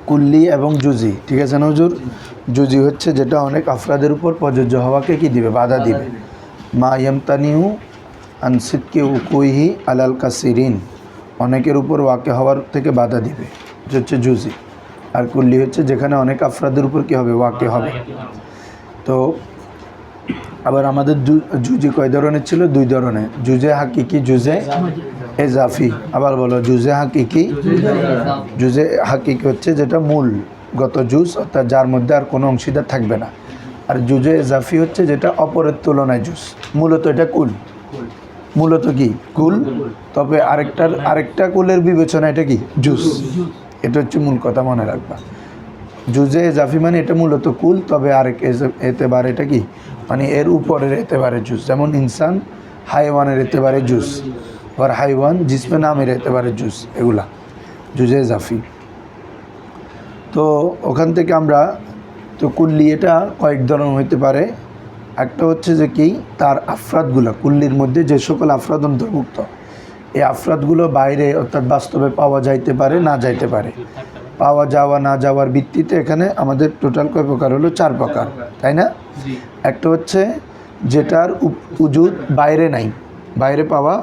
কুল্লি এবং জুজি, ঠিক আছে না হুজুর? জুজি হচ্ছে যেটা অনেক আফরাদের উপর প্রযোজ্য হওয়াকে কি দিবে, বাধা দিবে। মা ইয়ামতানিউ আন সিদকি উকুইহি আলাল কাসিরিন, অনেকের উপর ওয়াকে হওয়ার থেকে বাধা দিবে, এটা হচ্ছে জুজি। আর কুল্লি হচ্ছে যেখানে অনেক আফরাদের উপর কী হবে, ওয়াকে হবে। তো আবার আমাদের জুজি কয় ধরনের ছিল? 2 ধরনের, জুজে হাকিকি, জুজে এজাফি। আবার বলো, জুজে হাকিকি। জুজে হাকিকি হচ্ছে যেটা মূলগত জুজ, অর্থাৎ যার মধ্যে আর কোনো অংশীদার থাকবে না। আর জুজে এজাফি হচ্ছে যেটা অপরের তুলনায় জুজ, মূলত এটা কুল, মূলত কি কুল, তবে আরেকটা কুলের বিবেচনা এটা কি জুজ। এটা হচ্ছে মূল কথা, মনে রাখবা। জুজে এজাফি মানে এটা মূলত কুল, তবে আরেক এতেবার এটা কি, মানে এর উপরের এতেবারে জুজ। যেমন ইনসান হাইওয়ানের এতেবারে জুজ, আবার হাইওয়ান জিসমে নামের এতেবারে জুজ, এগুলা জুজে এজাফি। তো ওখান থেকে আমরা তো কুল্লি এটা কয়েক ধরনের হইতে পারে। একটা হচ্ছে যে কি, তার আফরাদগুলো, কুল্লির মধ্যে যে সকল আফরাদ অন্তর্ভুক্ত, এই আফরাদগুলো বাইরে অর্থাৎ বাস্তবে পাওয়া যাইতে পারে, না যাইতে পারে। পাওয়া যাওয়া না যাওয়ার ভিত্তিতে এখানে আমাদের টোটাল কয় প্রকার হলো? 4 প্রকার, তাই না? একটা হচ্ছে যেটার উজুদ বাইরে নাই, বাইরে পাওয়া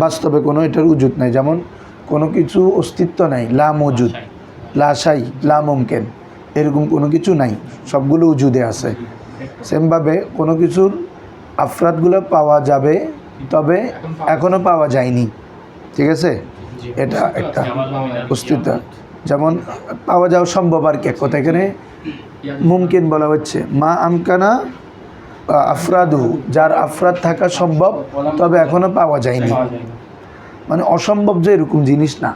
বাস্তবে কোনো এটার উজুদ নাই, যেমন কোনো কিছু অস্তিত্ব নাই, লা মজুদ, লা শাই, লা মুমকিন, এরকম কোনো কিছু নাই, সবগুলো উজুদে আছে। সেমভাবে কোনো কিছুর আফরাদগুলো পাওয়া যাবে, তবে এখনও পাওয়া যায়নি, ঠিক আছে? এটা একটা অস্তিত্ব, যেমন পাওয়া যাওয়া সম্ভব আর কি, এক কথা এখানে মুমকিন বলা হচ্ছে। মা আমকানা আফরাদু, যার আফরাদ থাকা সম্ভব তবে এখনও পাওয়া যায়নি, মানে অসম্ভব যে এরকম জিনিস না,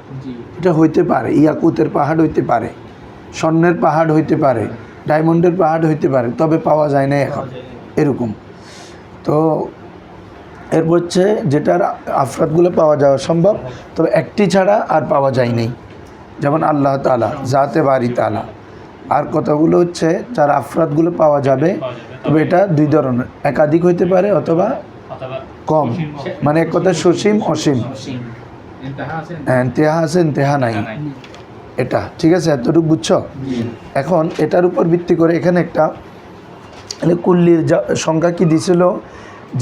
এটা হইতে পারে। ইয়াকুতের পাহাড় হইতে পারে, স্বর্ণের পাহাড় হইতে পারে, ডায়মন্ডের পাহাড় হইতে পারে, তবে পাওয়া যায় না এখন, এরকম। তো এরপর হচ্ছে যেটার আফরাদগুলো পাওয়া যাওয়া সম্ভব, তবে একটি ছাড়া আর পাওয়া যায় নাই, যেমন আল্লাহ তাআলা, জাতে বারি তাআলা। আর কথাগুলো হচ্ছে যার আফরাদগুলো পাওয়া যাবে, তবে এটা 2 ধরনের, একাধিক হইতে পারে অথবা কম, মানে এক কথা সসীম অসীম, ইন্তেহা আছে ইন্তেহা নাই, এটা ঠিক আছে? এতটুকু বুঝছো? এখন এটার উপর ভিত্তি করে এখানে একটা কুল্লির সংখ্যা কি দিছিল,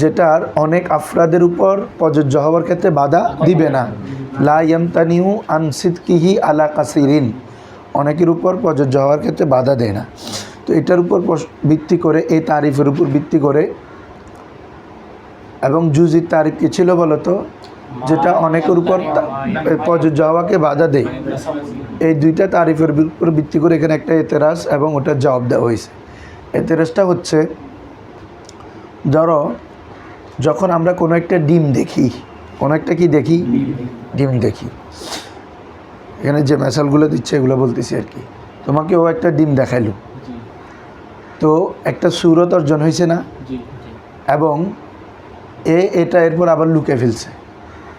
যেটার অনেক আফরাদের উপর প্রযোজ্য হওয়ার ক্ষেত্রে বাধা দিবে না। লা ইয়ামতানিউ আন সিদকিহি আলা কাসিরিন, অনেকের উপর প্রযোজ্য হওয়ার ক্ষেত্রে বাধা দেয় না। তো এটার উপর ভিত্তি করে, এই তারিফের উপর ভিত্তি করে, এবং জুজির তারিফ কী ছিল বলো তো? যেটা অনেকের উপর প্রযোজ্য হওয়াকে বাধা দেয়। এই 2টা তারিফের উপর ভিত্তি করে এখানে একটা এতেরাজ এবং ওটার জবাব দেওয়া হয়েছে। এতেরাজটা হচ্ছে, ধরো যখন আমরা কোনো একটা ডিম দেখি, কোনো একটা কি দেখি, ডিম দেখি, এখানে যে মেসালগুলো দিচ্ছে এগুলো বলতেছি আর কি। তোমাকে ও একটা ডিম দেখাইলো, তো একটা সুরত অর্জন হয়েছে না? এবং এটা এরপর আবার লুকে ফেলছে,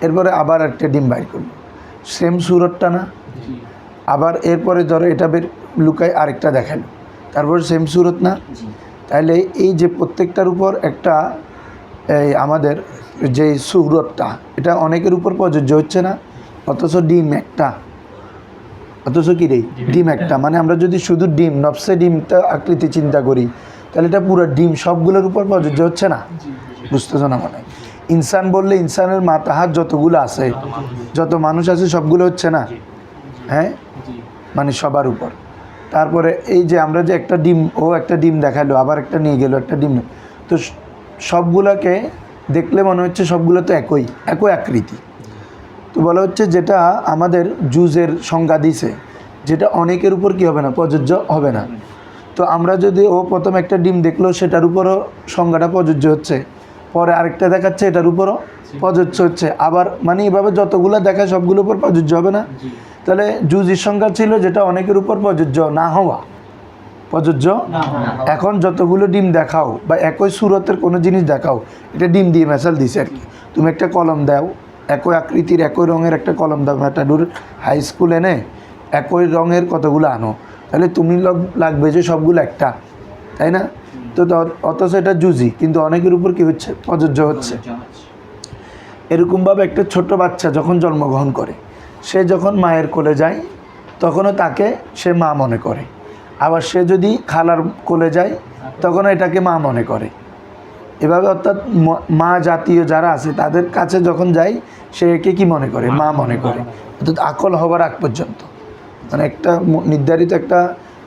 এরপরে আবার একটা ডিম বাইর করলো, সেম সুরতটা না? আবার এরপরে ধরো এটা বের লুকায় আরেকটা দেখালো, তারপর সেম সুরত না? তাহলে এই যে প্রত্যেকটার উপর একটা আমাদের যে সুরতটা, এটা অনেকের উপর প্রযোজ্য হচ্ছে না, অথচ ডিম একটা, অথচ কি রে ডিম একটা, মানে আমরা যদি শুধু ডিম নফসে ডিমটা আকৃতি চিন্তা করি, তাহলে এটা পুরো ডিম সবগুলোর উপর প্রযোজ্য হচ্ছে না, বুঝতেছো না? মানে ইনসান বললে ইনসানের মাথা হাত যতগুলো আছে, যত মানুষ আছে সবগুলো হচ্ছে না, হ্যাঁ, মানে সবার উপর। তারপরে এই যে আমরা যে একটা ডিম, ও একটা ডিম দেখালো, আবার একটা নিয়ে গেল, একটা ডিম, তো সবগুলোকে দেখলে মনে হচ্ছে সবগুলো তো একই আকৃতি। তো বলা হচ্ছে যেটা আমাদের জুজের সংজ্ঞা দিছে, যেটা অনেকের উপর কি হবে না, প্রযোজ্য হবে না। তো আমরা যদি ও প্রথম একটা ডিম দেখলো, সেটার উপরও সংজ্ঞাটা প্রযোজ্য হচ্ছে, পরে আরেকটা দেখাচ্ছে এটার উপরও প্রযোজ্য হচ্ছে, আবার মানে এভাবে যতগুলো দেখায় সবগুলোর উপর প্রযোজ্য হবে না। তাহলে জুজির সংজ্ঞা ছিল যেটা অনেকের উপর প্রযোজ্য না হওয়া, প্রযোজ্য। এখন যতগুলো ডিম দেখাও বা একই সুরতের কোনো জিনিস দেখাও, এটা ডিম দিয়ে মেসাল দিছে আর কি। তুমি একটা কলম দাও, একই আকৃতির একই রঙের একটা কলম দাও, ম্যাটাডোর হাই স্কুল এনে একই রঙের কতগুলো আনো, তাহলে তুমি লাগবে যে সবগুলো একটা, তাই না? তো অথচ এটা জুজি, কিন্তু অনেকের উপর কি হচ্ছে, প্রযোজ্য হচ্ছে। এরকমভাবে একটা ছোট বাচ্চা যখন জন্মগ্রহণ করে, সে যখন মায়ের কোলে যায়, তখনও তাকে সে মা মনে করে। আবার সে যদি খালার কোলে যায় তখনও এটাকে মা মনে করে। এভাবে অর্থাৎ মা জাতীয় যারা আছে তাদের কাছে যখন যায় সে একে কী মনে করে? মা মনে করে। অর্থাৎ আকল হবার আগ পর্যন্ত, মানে একটা নির্ধারিত একটা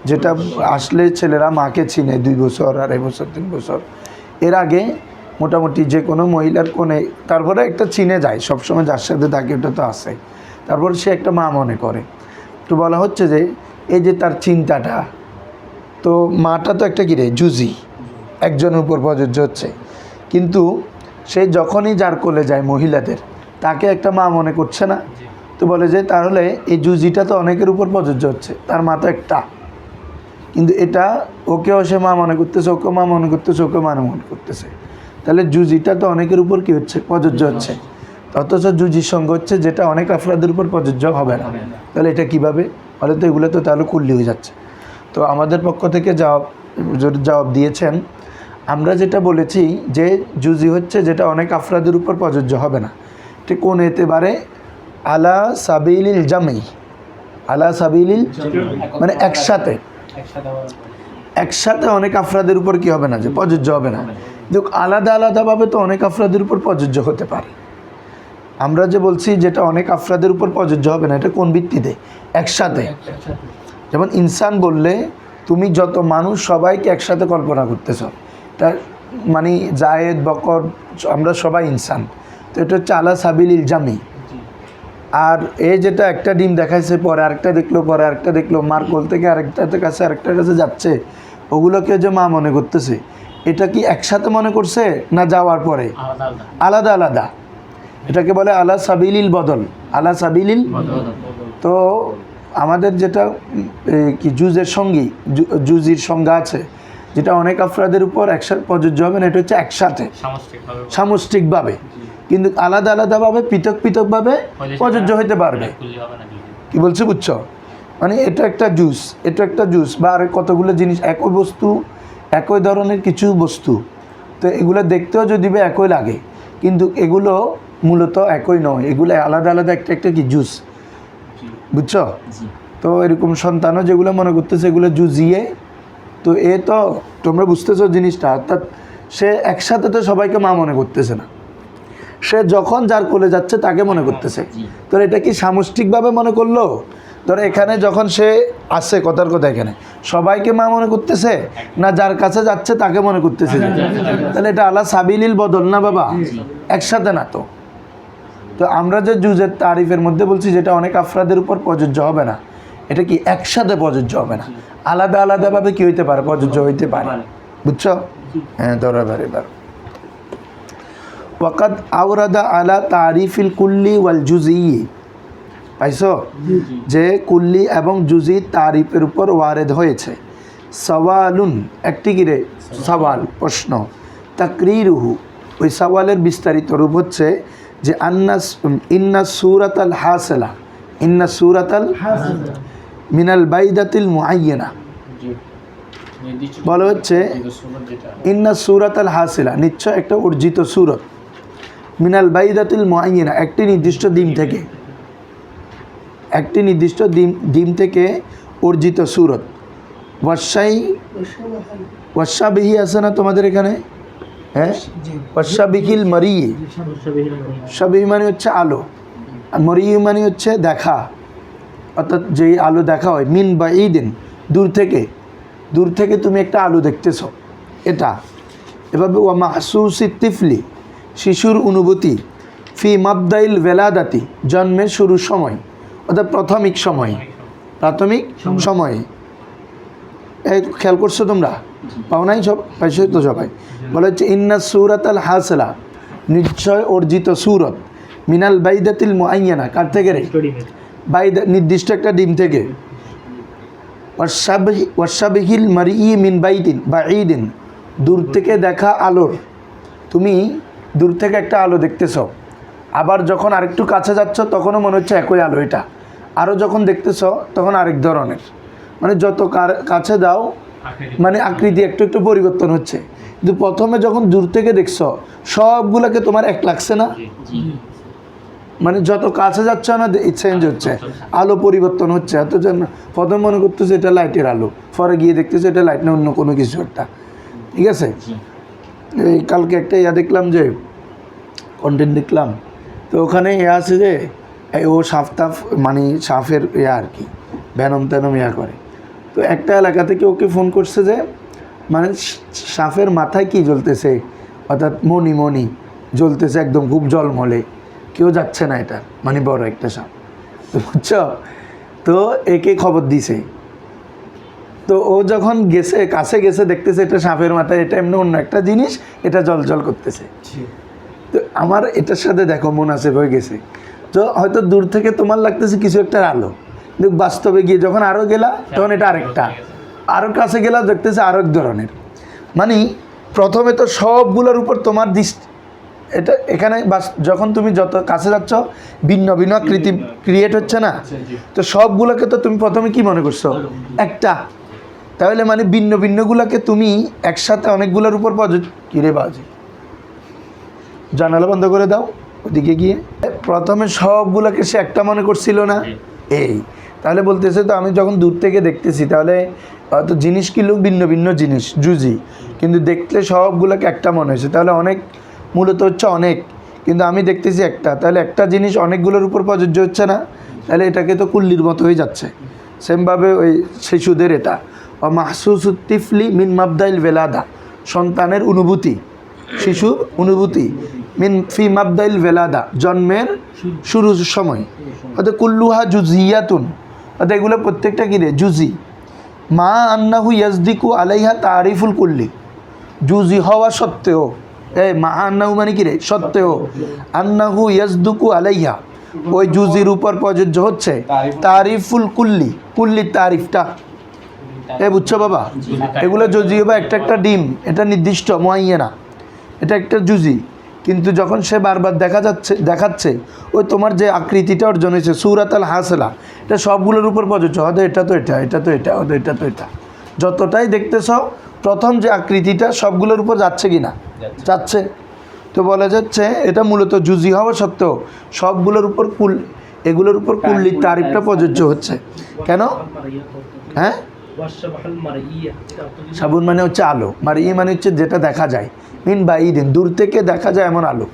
যেটা আসলে ছেলেরা মাকে চিনে 2 বছর, 2.5 বছর, 3 বছর, এর আগে মোটামুটি যে কোনো মহিলার কোণে তারপরে একটা চিনে যায়, সবসময় যার সাথে থাকে ওটা তো আছে, তারপর সে একটা মা মনে করে। তো বলা হচ্ছে যে এই যে তার চিন্তাটা, তো মাটা তো একটা কী রে? জুজি, একজনের উপর প্রযোজ্য হচ্ছে, কিন্তু সে যখনই যার কোলে যায় মহিলাদের তাকে একটা মা মনে করছে না? তো বলে যে তাহলে এই জুজিটা তো অনেকের উপর প্রযোজ্য হচ্ছে, তার মা তো একটা, কিন্তু এটা ওকেও সে মা মনে করতেছে, ওকেও মা মনে করতেছে, ওকেও মা মনে করতেছে, তাহলে জুজিটা তো অনেকের উপর কী হচ্ছে? প্রযোজ্য হচ্ছে। অথচ জুজির সঙ্গে হচ্ছে যেটা অনেক আফরাদের উপর প্রযোজ্য হবে না, তাহলে এটা কীভাবে? বলে তো এগুলো তো তাহলে কুল্লি হয়ে যাচ্ছে। তো আমাদের পক্ষ থেকে জবাব দিয়েছেন, আমরা যেটা বলেছি যে জুজি হচ্ছে যেটা অনেক আফরাদের উপর প্রযোজ্য হবে না, ঠিক কোন এতেবারে আলা সাবিলিল জামি, আলা সাবিলিল মানে একসাথে অনেক আফরাদের উপর কি হবে না? যে প্রযোজ্য হবে না। দেখ আলাদা আলাদাভাবে তো অনেক আফরাদের উপর প্রযোজ্য হতে পারে। আমরা যে বলছি যেটা অনেক আফরাদের উপর প্রযোজ্য হবে না, এটা কোন ভিত্তিতে? একসাথে। যেমন ইনসান বললে তুমি যত মানুষ সবাইকে একসাথে কল্পনা করতেছ, তা মানে জায়েদ, বকর, আমরা সবাই ইনসান, তো এটা হচ্ছে আলা সাবিলিল জামি। আর এই যেটা একটা ডিম দেখাইছে, পরে আরেকটা দেখলো, পরে আরেকটা দেখলো, মার কোল থেকে আরেকটার কাছে আরেকটার কাছে যাচ্ছে, ওগুলোকে যে মা মনে করতেছে, এটা কি একসাথে মনে করছে না যাওয়ার পরে? আলাদা আলাদা। এটাকে বলে আলা সাবিলিল বদল, আলা সাবিলিল। তো আমাদের যেটা কি জুজের সঙ্গী, জুজির সংজ্ঞা আছে যেটা অনেক আফরাদের উপর একসাথে প্রযোজ্য হবে না, এটা হচ্ছে একসাথে সামষ্টিকভাবে, কিন্তু আলাদা আলাদাভাবে পৃথকভাবে প্রযোজ্য হতে পারবে। কি বলছি বুঝছো? মানে এটা একটা জুস বা আর কতগুলো জিনিস, একই বস্তু, একই ধরনের কিছু বস্তু, তো এগুলো দেখতেও যদি একই লাগে, কিন্তু এগুলো মূলত একই নয়, এগুলো আলাদা আলাদা একটা কি জুস, বুঝছো? তো এরকম সন্তানও যেগুলো মনে করতেছে এগুলো জুজিয়ে, তো তো তোমরা বুঝতেছো জিনিসটা, অর্থাৎ সে একসাথে তো সবাইকে মা মনে করতেছে না, সে যখন যার কোলে যাচ্ছে তাকে মনে করতেছে। তো এটা কি সামষ্টিকভাবে মনে করলো? ধরো এখানে যখন সে আসছে, কথার কথা এখানে সবাইকে মা মনে করতেছে না যার কাছে যাচ্ছে তাকে মনে করতেছে? তাহলে এটা আলা সাবিলিল বদল না বাবা, একসাথে না। তো আমরা যে জুজের তারিফের মধ্যে বলছি যেটা অনেক আফরাদের উপর প্রযোজ্য হবে না, এটা কি একসাথে প্রযোজ্য হবে না, আলাদা আলাদাভাবে কি হইতে পারে? প্রযোজ্য হইতে পারে, বুঝছো? হ্যাঁ, ধরো এবার ওয়াকাদ আওরাদা আলা তারিফিল কুল্লি ওয়াল জুজি, পাইছো? যে কুল্লি এবং জুজি তারিফের উপর ওয়ারেদ হয়েছে। সওয়ালুন, একটি কিরে সওয়াল, প্রশ্ন। তাকরিরুহু, ওই সওয়ালের বিস্তারিত রূপ হচ্ছে যে ইন্না সূরাতাল হাসিলা, ইন্না সূরাতাল মিনাল বাইদাতিল মুআয়্যানা, বলা হচ্ছে ইন্না সূরাতাল হাসিলা, নিশ্চয় একটা অর্জিত সূরত, মিনাল বাইদাতিল মুআয়্যানা, একটি নির্দিষ্ট ডিম থেকে অর্জিত সূরত। ওয়াশাবিহি আছে না তোমাদের এখানে? হ্যাঁ, ওয়াশাবিহিল মারি, শাবিহি মানে হচ্ছে আলো, আর মরি মানে হচ্ছে দেখা, অর্থাৎ যেই আলো দেখা হয়। মিন বাঈদিন, দূর থেকে তুমি একটা আলো দেখতেছো, এটা এভাবে। ওয়া মাহসুসি তিফলি, শিশুর অনুভূতি। ফি মাবদাইল ওয়েলাদাতি, জন্মের শুরুর সময়, অর্থাৎ প্রাথমিক সময়ে। এই খেয়াল করছো তোমরা? পাও নাই? সব পাইছো তো সবাই? বলা হচ্ছে ইন্না সূরাতাল হাসিলা, নিশ্চয় অর্জিত সূরত, মিনাল বাইদাতিল মুআয়্যানা, কার থেকে রে? বাইদা, নির্দিষ্ট একটা ডিম থেকে। ওয়াশাবিহিল মারই মিন বাঈদিন, দূর থেকে দেখা আলোর, তুমি দূর থেকে একটা আলো দেখতেছ, আবার যখন আরেকটু কাছে যাচ্ছ তখনও মনে হচ্ছে একই আলো এটা, আরও যখন দেখতেছ তখন আরেক ধরনের, মানে যত কাছে যাও মানে আকৃতি একটু পরিবর্তন হচ্ছে। কিন্তু প্রথমে যখন দূর থেকে দেখছো সবগুলোকে তোমার এক লাগছে না? মানে যত কাছে যাচ্ছে না চেঞ্জ হচ্ছে, আলো পরিবর্তন হচ্ছে। এত যেন প্রথম মনে করতেছে এটা লাইটের আলো, পরে গিয়ে দেখতেছে এটা লাইট না অন্য কোনো কিছু একটা। ঠিক আছে, এই কালকে একটা দেখলাম যে কন্টেন্ট দেখলাম, তো ওখানে আছে যে ও সাফ তাফ মানে সাফের আর কি ভ্যানম ট্যানম করে। তো একটা এলাকা থেকে ওকে ফোন করছে যে মানে সাফের মাথায় কি জ্বলতেছে, অর্থাৎ মণি জ্বলতেছে একদম খুব জলমলে, কেউ যাচ্ছে না, এটা মানে বড় একটা সাপ। তো বুঝছো, তো একে খবর দিছে। তো ও যখন গেছে কাছে গেছে দেখতেছে এটা সাপের মাথায়, এটা এমনি অন্য একটা জিনিস, এটা জল করতেছে। তো আমার এটার সাথে দেখো মুনাসিব হয়ে গেছে। তো হয়তো দূর থেকে তোমার লাগতেছে কিছু একটা আলো, কিন্তু বাস্তবে গিয়ে যখন আরও গেলা তখন এটা আরেকটা, আরও কাছে গেলা দেখতেছে আরও এক ধরনের। মানে প্রথমে তো সবগুলোর উপর তোমার দৃষ্টি, এটা এখানে যখন তুমি যত কাছে যাচ্ছ ভিন্ন ভিন্ন আকৃতি ক্রিয়েট হচ্ছে না, তো সবগুলোকে তো তুমি প্রথমে কি মনে করছো একটা, তাহলে মানে ভিন্ন ভিন্নগুলোকে তুমি একসাথে অনেকগুলোর উপর কিরে বাজে। জানালা বন্ধ করে দাও ওদিকে গিয়ে। প্রথমে সবগুলোকে সে একটা মনে করছিল না, এই তাহলে বলতেছে তো আমি যখন দূর থেকে দেখতেছি তাহলে হয়তো জিনিস কিলো ভিন্ন ভিন্ন জিনিস জুজি, কিন্তু দেখলে সবগুলোকে একটা মনে হয়েছে, তাহলে অনেক মূলত হচ্ছে অনেক, কিন্তু আমি দেখতেছি একটা, তাহলে একটা জিনিস অনেকগুলোর উপর প্রযোজ্য হচ্ছে না, তাহলে এটাকে তো কুল্লির মতো হয়ে যাচ্ছে। সেমভাবে ওই শিশুদের এটা মাহসুসুত্তিফলি মিন মাবদাইল ভেলাদা, সন্তানের অনুভূতি, শিশুর অনুভূতি মিন ফি মাবদাইল ভেলাদা, জন্মের শুরুর সময়, অর্থাৎ কুল্লুহা জুজিয়াতুন, অর্থাৎ এগুলো প্রত্যেকটা কিরে জুজি। মা আন্নাহু ইয়াজদিকু আলাইহা তারিফুল কুল্লি, জুজি হওয়া সত্ত্বেও, মা আন্নাহু মানে কিরে সত্ত্বেও, আন্নাহু ইয়াজদুকু আলাইহা ওই জুজির উপর প্রযোজ্য হচ্ছে তারিফুল কুল্লি, কুল্লির তারিফটা। বুঝছো বাবা, এগুলো জুজি বা একটা একটা ডিম, এটা নির্দিষ্ট মুআইয়ানা, এটা একটা জুজি, কিন্তু যখন সে বারবার দেখাচ্ছে ওই তোমার যে আকৃতিটা অর্জন হয়েছে সূরাত আল হাসলা, এটা সবগুলোর উপর প্রযোজ্য, হয়তো এটা তো এটা, এটা তো এটা, হয়তো এটা তো এটা, যতটাই দেখতেছ প্রথম যে আকৃতিটা সবগুলোর উপর যাচ্ছে কি না, যাচ্ছে। তো বলা যাচ্ছে এটা মূলত জুজি হওয়া সত্ত্বেও সবগুলোর উপর এগুলোর উপর কুল্লির তারিফটা প্রযোজ্য হচ্ছে। কেন? হ্যাঁ, সাবুন মানে হচ্ছে আলো, মার ই মানে হচ্ছে যেটা দেখা যায়, মিন বা ইদিন দূর থেকে দেখা যায় এমন আলো।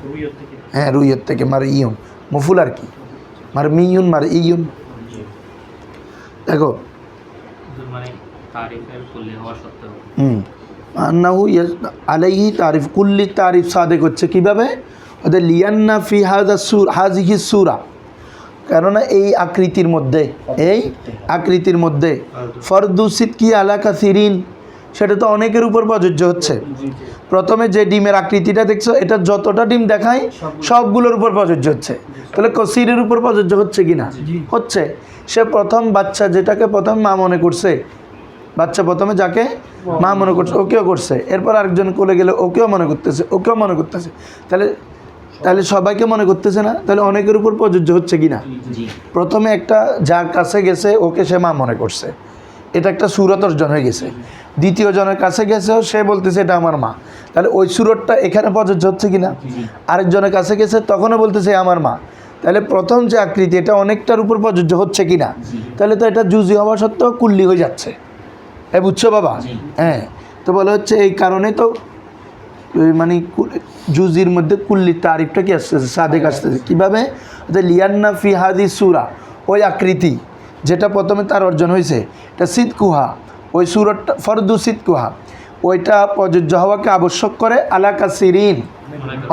হ্যাঁ, রুইয়ত থেকে, মার ইয়ুন মফুল আর কি, মার মিয়ুন মার ইয়ুন। দেখো আন্নাহু আলাইহি তারিফ, কুল্লি তারিফ সাদেক হচ্ছে কীভাবে, ওদের লিয়ান্না ফি হাজিহি সূরা, কেননা এই আকৃতির মধ্যে ফরদু সিদকি আলা কাসিরিন, সেটা তো অনেকের উপর প্রযোজ্য হচ্ছে। প্রথমে যে ডিমের আকৃতিটা দেখছো, এটা যতটা ডিম দেখায় সবগুলোর উপর প্রযোজ্য হচ্ছে, তাহলে কসিরের উপর প্রযোজ্য হচ্ছে কি না, হচ্ছে। সে প্রথম বাচ্চা যেটাকে প্রথম মা মনে করছে, বাচ্চা প্রথমে যাকে মা মনে করছে ওকেও করছে, এরপর আরেকজন কোলে গেলে ওকেও মনে করতেছে, তাহলে সবাইকে মনে করতেছে না, তাহলে অনেকের উপর প্রযোজ্য হচ্ছে কি না। প্রথমে একটা যার কাছে গেছে ওকে সে মা মনে করছে, এটা একটা সুরত অর্জন হয়ে গেছে। দ্বিতীয় জনের কাছে গেছেও সে বলতেছে এটা আমার মা, তাহলে ওই সুরতটা এখানে প্রযোজ্য হচ্ছে কি না। আরেকজনের কাছে গেছে তখনও বলতেছে আমার মা, তাহলে প্রথম যে আকৃতি এটা অনেকটার উপর প্রযোজ্য হচ্ছে কি না, তাহলে তো এটা জুজি হওয়া সত্ত্বেও কুল্লি হয়ে যাচ্ছে। বুঝছো বাবা? হ্যাঁ, তো বলা হচ্ছে এই কারণে তো মানে জুজির মধ্যে কুল্লির তারিফটা কি আসতেছে, সাদেক আসতেছে। কীভাবে? লিয়ান্না ফি হাদি সূরা, ওই আকৃতি যেটা প্রথমে তার অর্জন হয়েছে, এটা সিদকুহা, ওই সূরাটা ফরদু সিদকুহা, ওইটা প্রযোজ্য হওয়াকে আবশ্যক করে আলা কাসিরিন,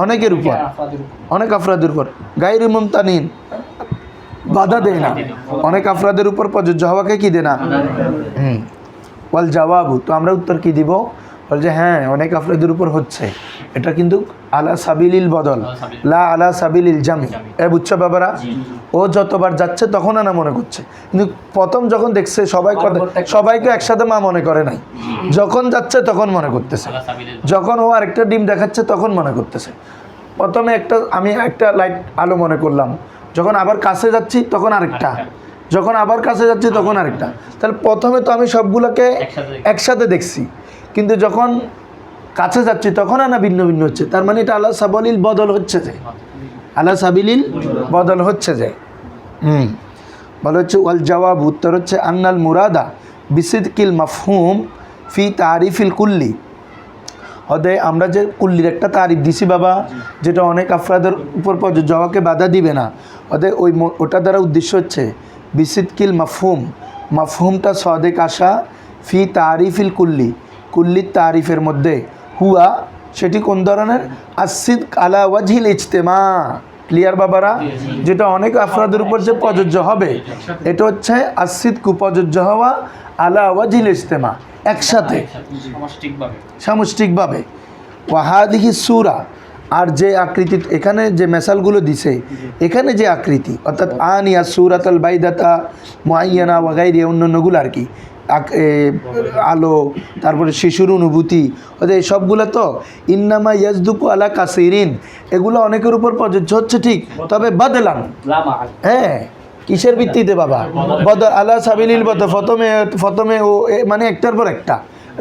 অনেকের উপর, অনেক আফরাদের উপর, গায়রি মুমতানিন, বাধা দেয় না, অনেক আফরাদের উপর প্রযোজ্য হওয়াকে কি দেয় না। ওয়াল জবাবু, তো আমরা উত্তর কি দিব? বলছে হ্যাঁ অনেক আফরাদের উপর হচ্ছে, এটা কিন্তু আলা সাবিলিল বদল, লা আলা সাবিলিল জামি। বুঝছো বাবারা? ও যতবার যাচ্ছে তখন আনা মনে করছে, কিন্তু প্রথম যখন দেখছে সবাইকে একসাথে মা মনে করে নাই, যখন যাচ্ছে তখন মনে করতেছে, যখন ও আরেকটা ডিম দেখাচ্ছে তখন মনে করতেছে। প্রথমে আমি একটা লাইট আলো মনে করলাম, যখন আবার কাছে যাচ্ছি তখন আরেকটা, যখন আবার কাছে যাচ্ছি তখন আরেকটা, তাহলে প্রথমে তো আমি সবগুলোকে একসাথে দেখছি, কিন্তু যখন কাছে যাচ্ছি তখন না ভিন্ন ভিন্ন হচ্ছে, তার মানে এটা আল্লাহ সাবলিল বদল হচ্ছে যে। আলা সাবিলিল বদল হচ্ছে যে বলা হচ্ছে ওয়াল জবাব উত্তর হচ্ছে আন্নাল মুরাদা বিসিদকিল মাফহুম ফি তারিফিল কুল্লি। হদে আমরা যে কুল্লির একটা তারিফ দিছি বাবা, যেটা অনেক আফরাদের উপর প্রযোজ্য হওয়াকে বাধা দিবে না, হদে ওটা দ্বারা উদ্দেশ্য হচ্ছে বিসিদকিল মাফহুম, মাফহুমটা সদেক আসা ফি তারিফিল কুল্লি, কুল্লির তারিফের মধ্যে হুয়া সেটি কোন ধরনের আসিদ আলা ওয়াজহিল ইজতেমা। ক্লিয়ার বাবারা? যেটা অনেক আফরাদের উপর যে প্রযোজ্য হবে এটা হচ্ছে আসিদ প্রযোজ্য হওয়া আলা ওয়াজহিল ইজতেমা, একসাথে সামষ্টিকভাবে। ওয়াহাদিহি সূরা, আর যে আকৃতি এখানে যে মেসালগুলো দিছে, এখানে যে আকৃতি অর্থাৎ আনিয়া সূরাতুল বাইদাতা মুআয়্যানা ওয়া গায়রি অন্যান্যগুলো আর কি, আলো, তারপরে শিশুর অনুভূতি, এই সবগুলো তো ইন্নামা ইয়াজদুকু আলা কাসিরিন, এগুলো অনেকের উপর প্রযোজ্য হচ্ছে ঠিক, তবে বাদলান। হ্যাঁ, কিসের ভিত্তিতে বাবা? বদল আলা সাবিলিল বদল, প্রথমে ও মানে একটার পর একটা,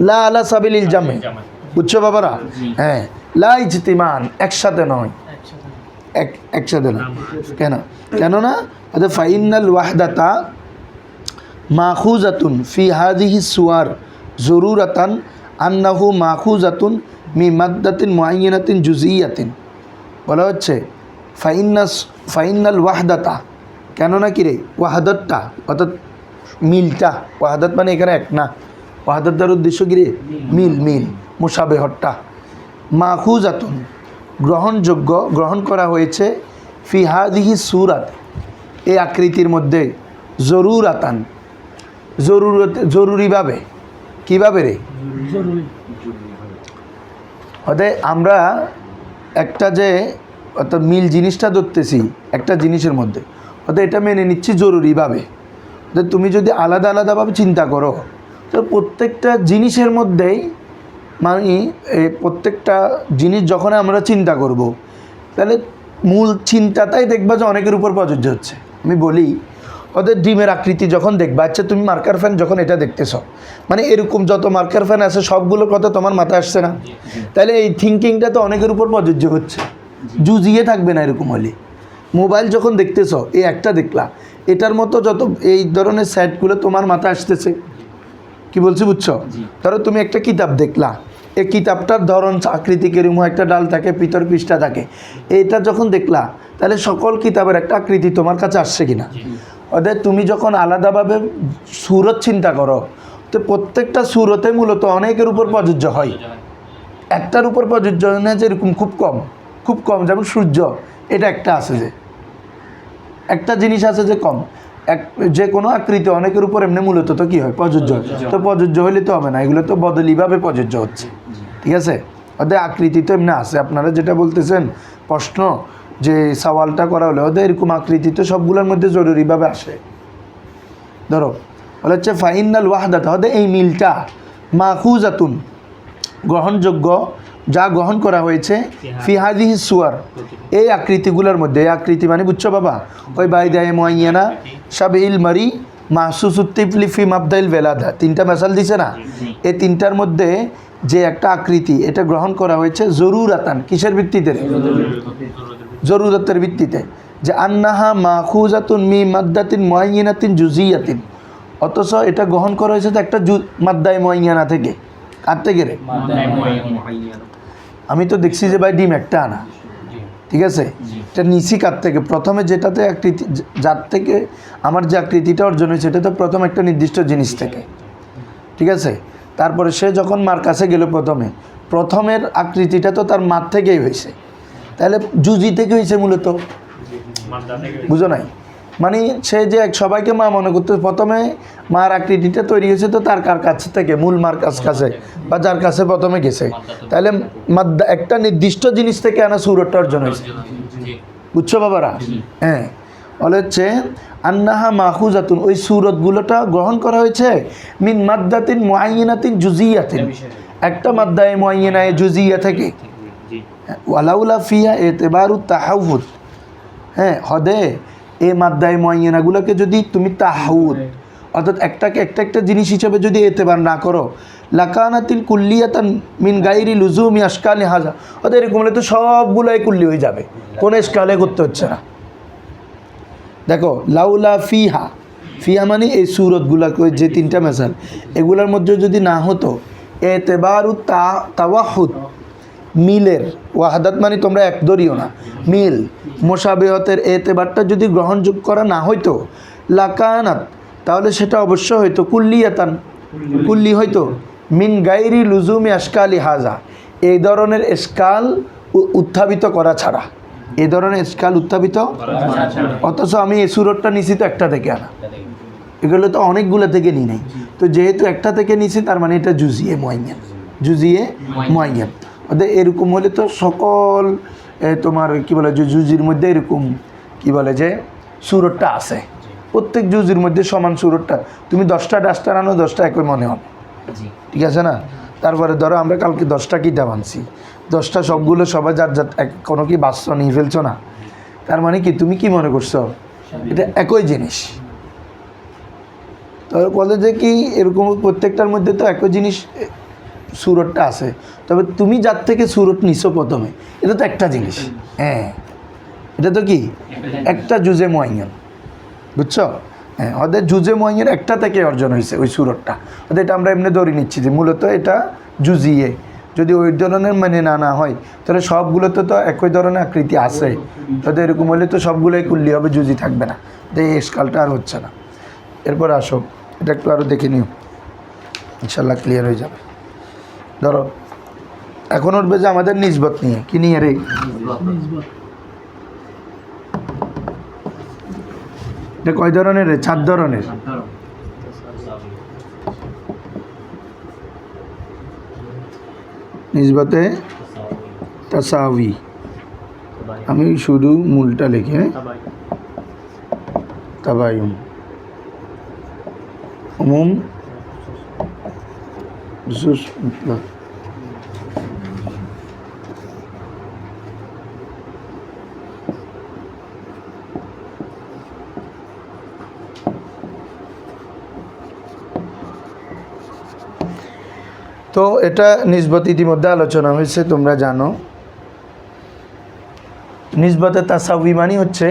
লা আলা সাবিলিল জামে, বুঝছো বাবারা? হ্যাঁ, লা ইজতিমান, একসাথে নয়, একসাথে নয়। কেননা ফাইনাল ওয়াহদাতা মাখুজাতুন ফি হাদিহি সুয়ার জরুরাতান আন্নাহু মাখুজাতুন মি মাদ্দাতিন মুআয়্যানাতিন জুজিয়াতিন। বলা হচ্ছে ফাইনাল ওয়াহদাতা, কেননা কি রে ওয়াহাদতটা অর্থাৎ মিলটা, ওয়াহাদত মানে এখানে এক না, ওয়াহাদতার উদ্দেশ্য কি রে? মিল মুশাবেহতটা। মাখুজাতুন গ্রহণযোগ্য, গ্রহণ করা হয়েছে ফি হাদিহি সুরাত, এই আকৃতির মধ্যে জরুরাতান, জরুরিভাবে। কীভাবে রে? অর্থাৎ আমরা একটা যে অর্থাৎ মিল জিনিসটা ধরতেছি একটা জিনিসের মধ্যে, অর্থাৎ এটা মেনে নিচ্ছি জরুরিভাবে। অর্থাৎ তুমি যদি আলাদা আলাদাভাবে চিন্তা করো তো প্রত্যেকটা জিনিসের মধ্যেই মানে প্রত্যেকটা জিনিস যখন আমরা চিন্তা করব তাহলে মূল চিন্তাটাই দেখবা যে অনেকের উপর প্রযোজ্য হচ্ছে। আমি বলি ওদের ডিমের আকৃতি যখন দেখবা, আচ্ছা তুমি মার্কার ফ্যান যখন এটা দেখতেছ, মানে এরকম যত মার্কার ফ্যান আছে সবগুলোর কথা তোমার মাথায় আসছে না? তাহলে এই থিঙ্কিংটা তো অনেকের উপর প্রযোজ্য হচ্ছে, জুজিয়ে থাকবে না এরকম হলে। মোবাইল যখন দেখতেছ, এই একটা দেখলা, এটার মতো যত এই ধরনের সেটগুলো তোমার মাথায় আসতেছে। কি বলছি বুঝছো? ধরো তুমি একটা কিতাব দেখলা, এই কিতাবটার ধরন আকৃতি কিরকম, একটা ডাল থাকে, ভিতর পৃষ্ঠা থাকে, এইটা যখন দেখলা তাহলে সকল কিতাবের একটা আকৃতি তোমার কাছে আসছে কিনা? অর্থাৎ তুমি যখন আলাদাভাবে সুরত চিন্তা করো তো প্রত্যেকটা সুরতে মূলত অনেকের উপর প্রযোজ্য হয়, একটার উপর প্রযোজ্য না যে এরকম খুব কম। যেমন সূর্য, এটা একটা আছে যে একটা জিনিস আছে যে কম, যে কোনো আকৃতি অনেকের উপর এমনি মূলত তো কী হয়? প্রযোজ্য হয়। তো প্রযোজ্য হইলে তো হবে না, এগুলো তো বদলিভাবে প্রযোজ্য হচ্ছে, ঠিক আছে? ওদের আকৃতি তো এমনি আছে। আপনারা যেটা বলতেছেন প্রশ্ন যে সওয়ালটা করা হলে, ওদের এরকম আকৃতি তো সবগুলোর মধ্যে জরুরিভাবে আসে। ধরো বলা হচ্ছে ফাইনাল ওয়াহদাতা, ওদের এই মিলটা মাখুজাতুন গ্রহণযোগ্য, যা গ্রহণ করা হয়েছে ফি হাদিহি সুয়ার, এই আকৃতিগুলোর মধ্যে। এই আকৃতি মানে বুঝছো বাবা, ওই বাইদায়ে মুআয়্যানা শাবিল মারি মাহসুসুত্তিফলি ফি মাবদাইল ভেলাদা, তিনটা মেসাল দিছে না? এই তিনটার মধ্যে যে একটা আকৃতি, এটা গ্রহণ করা হয়েছে জরুরাতান, কিসের ভিত্তিতে? জরুরতের ভিত্তিতে, যে আন্নাহা মাখুজাতুন মি মাদ্দাতিন মুআয়্যানাতিন জুজিয়াতিন, অথচ এটা গ্রহণ করা হয়েছে তো একটা মাদ্দায়ে মুআয়্যানা থেকে। কার থেকে রে? আমি তো দেখছি যে ভাই ডিম একটা আনা, ঠিক আছে? এটা নিচি কার থেকে? প্রথমে যেটাতে আকৃতি, যার থেকে আমার যে আকৃতিটা অর্জন হয়েছে, এটা তো প্রথম একটা নির্দিষ্ট জিনিস থেকে, ঠিক আছে? তারপরে সে যখন মার কাছে গেল, প্রথমের আকৃতিটা তো তার মার থেকেই হয়েছে, তাহলে জুজি থেকে হয়েছে মূলত, বুঝো নাই? মানে সে যে সবাইকে মা মনে করতে, প্রথমে মার আকৃতিটা তৈরি হয়েছে তো তার কার কাছ থেকে? মূল মার কাছে বা যার কাছে প্রথমে গেছে, তাহলে মাদ্দা একটা নির্দিষ্ট জিনিস থেকে আনা সুরতটা অর্জন হয়েছে, বুঝছো বাবারা? হ্যাঁ, বলে হচ্ছে আন্নাহা মাখুজাতুন, ওই সুরতগুলোটা গ্রহণ করা হয়েছে মিন মাদ্দাতিন মুআয়্যানাতিন জুজিয়াতিন, একটা মাদ্দায়ে মুআয়্যানায়ে জুজিয়া থেকে। ওয়ালাউলা ফিহা এতেবারুত তাহাউদ, হ্যাঁ হদে এই মাদ্দায়ে মুআয়্যানাগুলোকে যদি তুমি তাহাউদ অর্থাৎ একটাকে একটা একটা জিনিস হিসেবে যদি এতেবার না করো, লাকানাতিল কুল্লিয়াতান মিন গাইরি লুজুমি আশকালি হাজা, অর্থাৎ এরকম হলে তো সবগুলোই কুল্লি হয়ে যাবে, কোনো এশকালে করতে হচ্ছে না। দেখো লাউলা ফিহা, ফিহা মানে এই সুরতগুলা যে তিনটা মেসাল, এগুলোর মধ্যে যদি না হতো এতেবারু তাওয়াহুদ, মিলের, ওয়াহাদাত মানে তোমরা এক দরিও না, মিল মোশাবেহতের এতেবারটা যদি গ্রহণযোগ্য করা না হইতো, লাকানাত তাহলে সেটা অবশ্য হয়তো কুল্লিয়াতান, কুল্লি হয়তো, মিন গাইরি লুজুমি আশকালি হাজা, এই ধরনের এশকাল উত্থাপিত করা ছাড়া, এই ধরনের এশকাল উত্থাপিত, অথচ আমি এই সুরতটা নিছি তো একটা থেকে আনা, এগুলো তো অনেকগুলো থেকে নিই নাই, তো যেহেতু একটা থেকে নিছি তার মানে এটা জুজিয়ে মুআয়্যান, জুজিয়ে মুআয়্যান। অর্থাৎ এরকম হলে তো সকল তোমার কি বলে যে জুজির মধ্যে এরকম কি বলে যে সুরতটা আছে, প্রত্যেক জুজির মধ্যে সমান সুরতটা, তুমি 10টা ডাস্টার আনো 10টা একই মনে হবে, ঠিক আছে না? তারপরে ধরো আমরা কালকে 10টা কিতাব আনছি, 10টা সবগুলো সবাই যার যার কোনো কি বাচ্চ নিয়ে ফেলছো না, তার মানে কি তুমি কি মনে করছো এটা একই জিনিস? তবে বলে যে কি এরকম প্রত্যেকটার মধ্যে তো একই জিনিস সুরতটা আছে, তবে তুমি যার থেকে সুরত নিছো প্রথমে, এটা তো একটা জিনিস, হ্যাঁ এটা তো কি একটা জুজে মুআয়্যান, বুঝছো? হ্যাঁ, ওদের জুজে মুআয়্যান একটা থেকে অর্জন হয়েছে ওই সুরতটা, ওদের এটা আমরা এমনি ধরে নিচ্ছি যে মূলত এটা জুজিয়ে, যদি ওই ধরনের মানে না হয় তাহলে সবগুলোতে তো একই ধরনের আকৃতি আছে, তাদের এরকম হলে তো সবগুলোই কুল্লি হবে, জুজি থাকবে না, তো এই স্কালটা আর হচ্ছে না। এরপর আসো এটা একটু আরও দেখে নিও, ইনশাল্লাহ ক্লিয়ার হয়ে যাবে। ধরো এখন উঠবে যে আমাদের নিসবত নিয়ে, কি নিয়ে রে? এটা কয় ধরনের রে? 4 ধরনের। নিসবতে তাসাউই, আমি শুধু মূলটা লিখে তাবায়ুন, উমুম খুসুস মুতলাক। তো এটা নিসবত ইতিমধ্যে আলোচনা হয়েছে, তোমরা জানো। নিসবতে তাসাউই মানে হচ্ছে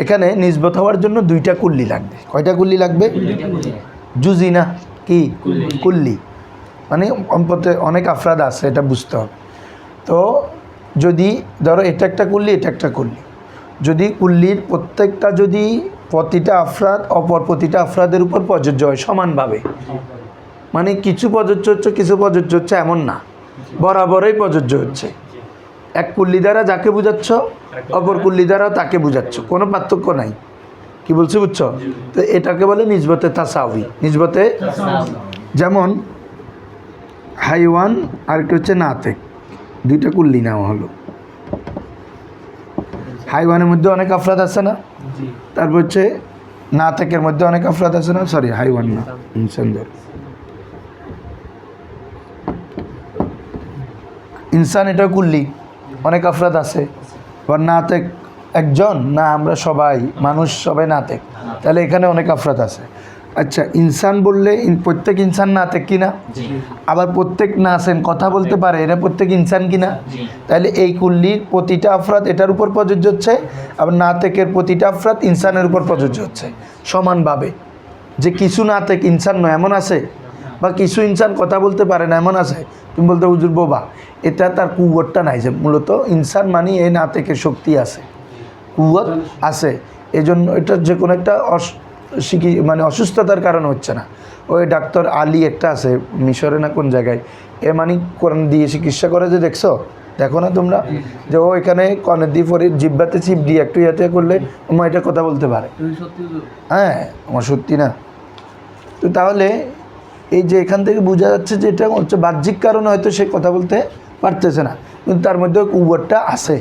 এখানে নিসবত হওয়ার জন্য 2টা কুল্লি লাগবে। কয়টা কুল্লি লাগবে? জুজি না, কি কুল্লি, মানে অম্পতে অনেক আফরাদ আছে, এটা বুঝতে হবে। তো যদি ধরো এটা একটা কুল্লি, এটা একটা কুল্লি, যদি কুল্লির প্রত্যেকটা যদি প্রতিটা আফরাদ অপর প্রতিটা আফরাদের উপর প্রযোজ্য হয় সমানভাবে, মানে কিছু প্রযোজ্য হচ্ছে কিছু প্রযোজ্য হচ্ছে এমন না, বরাবরই প্রযোজ্য হচ্ছে, এক কুল্লি দ্বারা যাকে বুঝাচ্ছ অপর কুল্লি দ্বারা তাকে বুঝাচ্ছ, কোনো পার্থক্য নাই, কি বলছি বুঝছো? তো এটাকে বলে নিসবতে তাসাউই। নিসবতে যেমন হাইওয়ান আর একটা হচ্ছে নাতেক, 2টা কুল্লি নেওয়া হলো। হাইওয়ানের মধ্যে অনেক আফরাদ আছে না, তারপর হচ্ছে নাতেকের মধ্যে অনেক আফরাদ আছে না, সরি হাইওয়ান না, সুন্দর, ইনসান এটা কুল্লি, অনেক আফরাদ আছে। আবার নাতেক একজন না, আমরা সবাই মানুষ সবাই নাতেক, তাহলে এখানে অনেক আফরাদ আছে। আচ্ছা, ইনসান বললে প্রত্যেক ইনসান নাতেক কিনা? আবার প্রত্যেক নাসেন কথা বলতে পারে, এরা প্রত্যেক ইনসান কিনা? তাহলে এই কুল্লির প্রতিটা আফরাদ এটার উপর প্রযোজ্য হচ্ছে, আবার নাতেকের প্রতিটা আফরাদ ইনসানের উপর প্রযোজ্য হচ্ছে সমানভাবে। যে কিছু নাতেক ইনসান নয় এমন আছে, বা কিছু ইনসান কথা বলতে পারে না এমন আছে, তুমি বলতে হুজুর বোবা, এটা তার কুওয়াতটা নাই, যে মূলত ইনসান মানে এই নাতেকের শক্তি আছে, কুওয়াত আছে, এই জন্য এটা যে কোনো একটা মানে অসুস্থতার কারণে হচ্ছে না। ওই ডাক্তার আলী একটা আছে মিশরে না কোন জায়গায়, এ মানে কোরআন দিয়ে চিকিৎসা করে, যে দেখছো, দেখো না তোমরা, যে ও এখানে কনের দিয়ে পরে জিব্বাতে চিপ দিয়ে একটু ইয়াতে করলে আমার এটা কথা বলতে পারে। হ্যাঁ, আমার সত্যি না। তো তাহলে এই যে এখান থেকে বোঝা যাচ্ছে যে এটা হচ্ছে বাহ্যিক কারণে হয়তো সে কথা বলতে পারতেছে না, কিন্তু তার মধ্যে কুওয়াতটা আছে,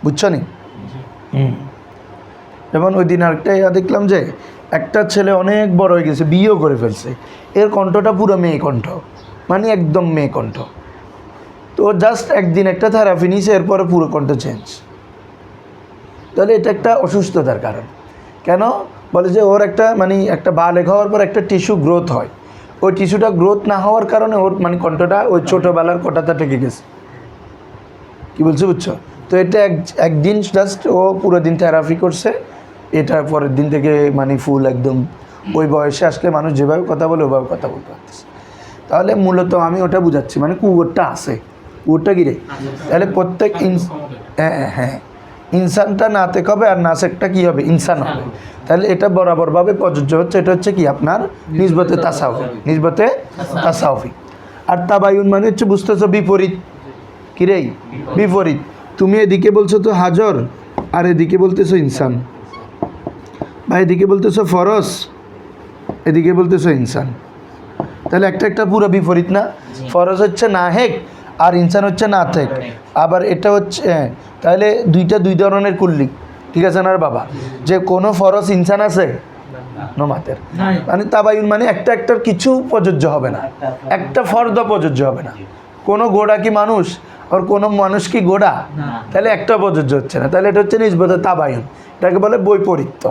বুঝছো নি? যেমন ওই দিন আরেকটা দেখলাম যে একটা ছেলে অনেক বড় হয়ে গেছে, বিয়েও করে ফেলছে, এর কণ্ঠটা পুরো মেয়ে কণ্ঠ, মানে একদম মেয়ে কণ্ঠ। তো জাস্ট একদিন একটা থেরাপি নিয়েছে, এরপরে পুরো কণ্ঠ চেঞ্জ। তাহলে এটা একটা অসুস্থতার কারণ। কেন বলে যে ওর একটা মানে একটা বালেগ হওয়ার পর একটা টিস্যু গ্রোথ হয়, ওই টিস্যুটা গ্রোথ না হওয়ার কারণে ওর মানে কণ্ঠটা ওই ছোটোবেলার কটাতে ঠেকে গেছে। কী বলছো বুঝছো? তো এটা একদিন জাস্ট ও পুরো দিন থেরাপি করছে, এটা পরের দিন থেকে মানে ফুল একদম ওই বয়সে আসলে মানুষ যেভাবে কথা বলে ওইভাবে কথা বলতে পারতেছে। তাহলে মূলত আমি ওটা বুঝাচ্ছি, মানে কুয়োরটা আছে, কুয়োরটা গিরে তাহলে প্রত্যেক হ্যাঁ ইনসানটা নাতেক হবে আর নাসেকটা কী হবে, ইনসান হবে। তাহলে এটা বরাবরভাবে প্রযোজ্য হচ্ছে, এটা হচ্ছে কি আপনার নিসবতে তাসাউফি, নিসবতে তাসাউফি। আর তাবায়ুন মানে হচ্ছে বুঝতেছো বিপরীত, কিরেই বিপরীত। তুমি এদিকে বলছো তো হাজর আর এদিকে বলতেছো ইনসান, বা এদিকে বলতেছো ফরজ এদিকে বলতেছো ইনসান, তাহলে একটা পুরো বিপরীত না? ফরজ হচ্ছে নাহেক আর ইনসান হচ্ছে নাথেক। আবার এটা হচ্ছে তাহলে দুই ধরনের কুল্লি, ঠিক আছে না বাবা? যে কোনো ফরজ ইনসান আছে নমাতের, মানে তাবায়ুন মানে একটার কিছু প্রযোজ্য হবে না, একটা ফর্দ প্রযোজ্য হবে না। কোনো গোড়া কি মানুষ আর কোনো মানুষ কি গোড়া, তাহলে একটা প্রযোজ্য হচ্ছে না, তাহলে এটা হচ্ছে নিসবতে তাবায়ুন, এটাকে বলে বৈপরীত্য।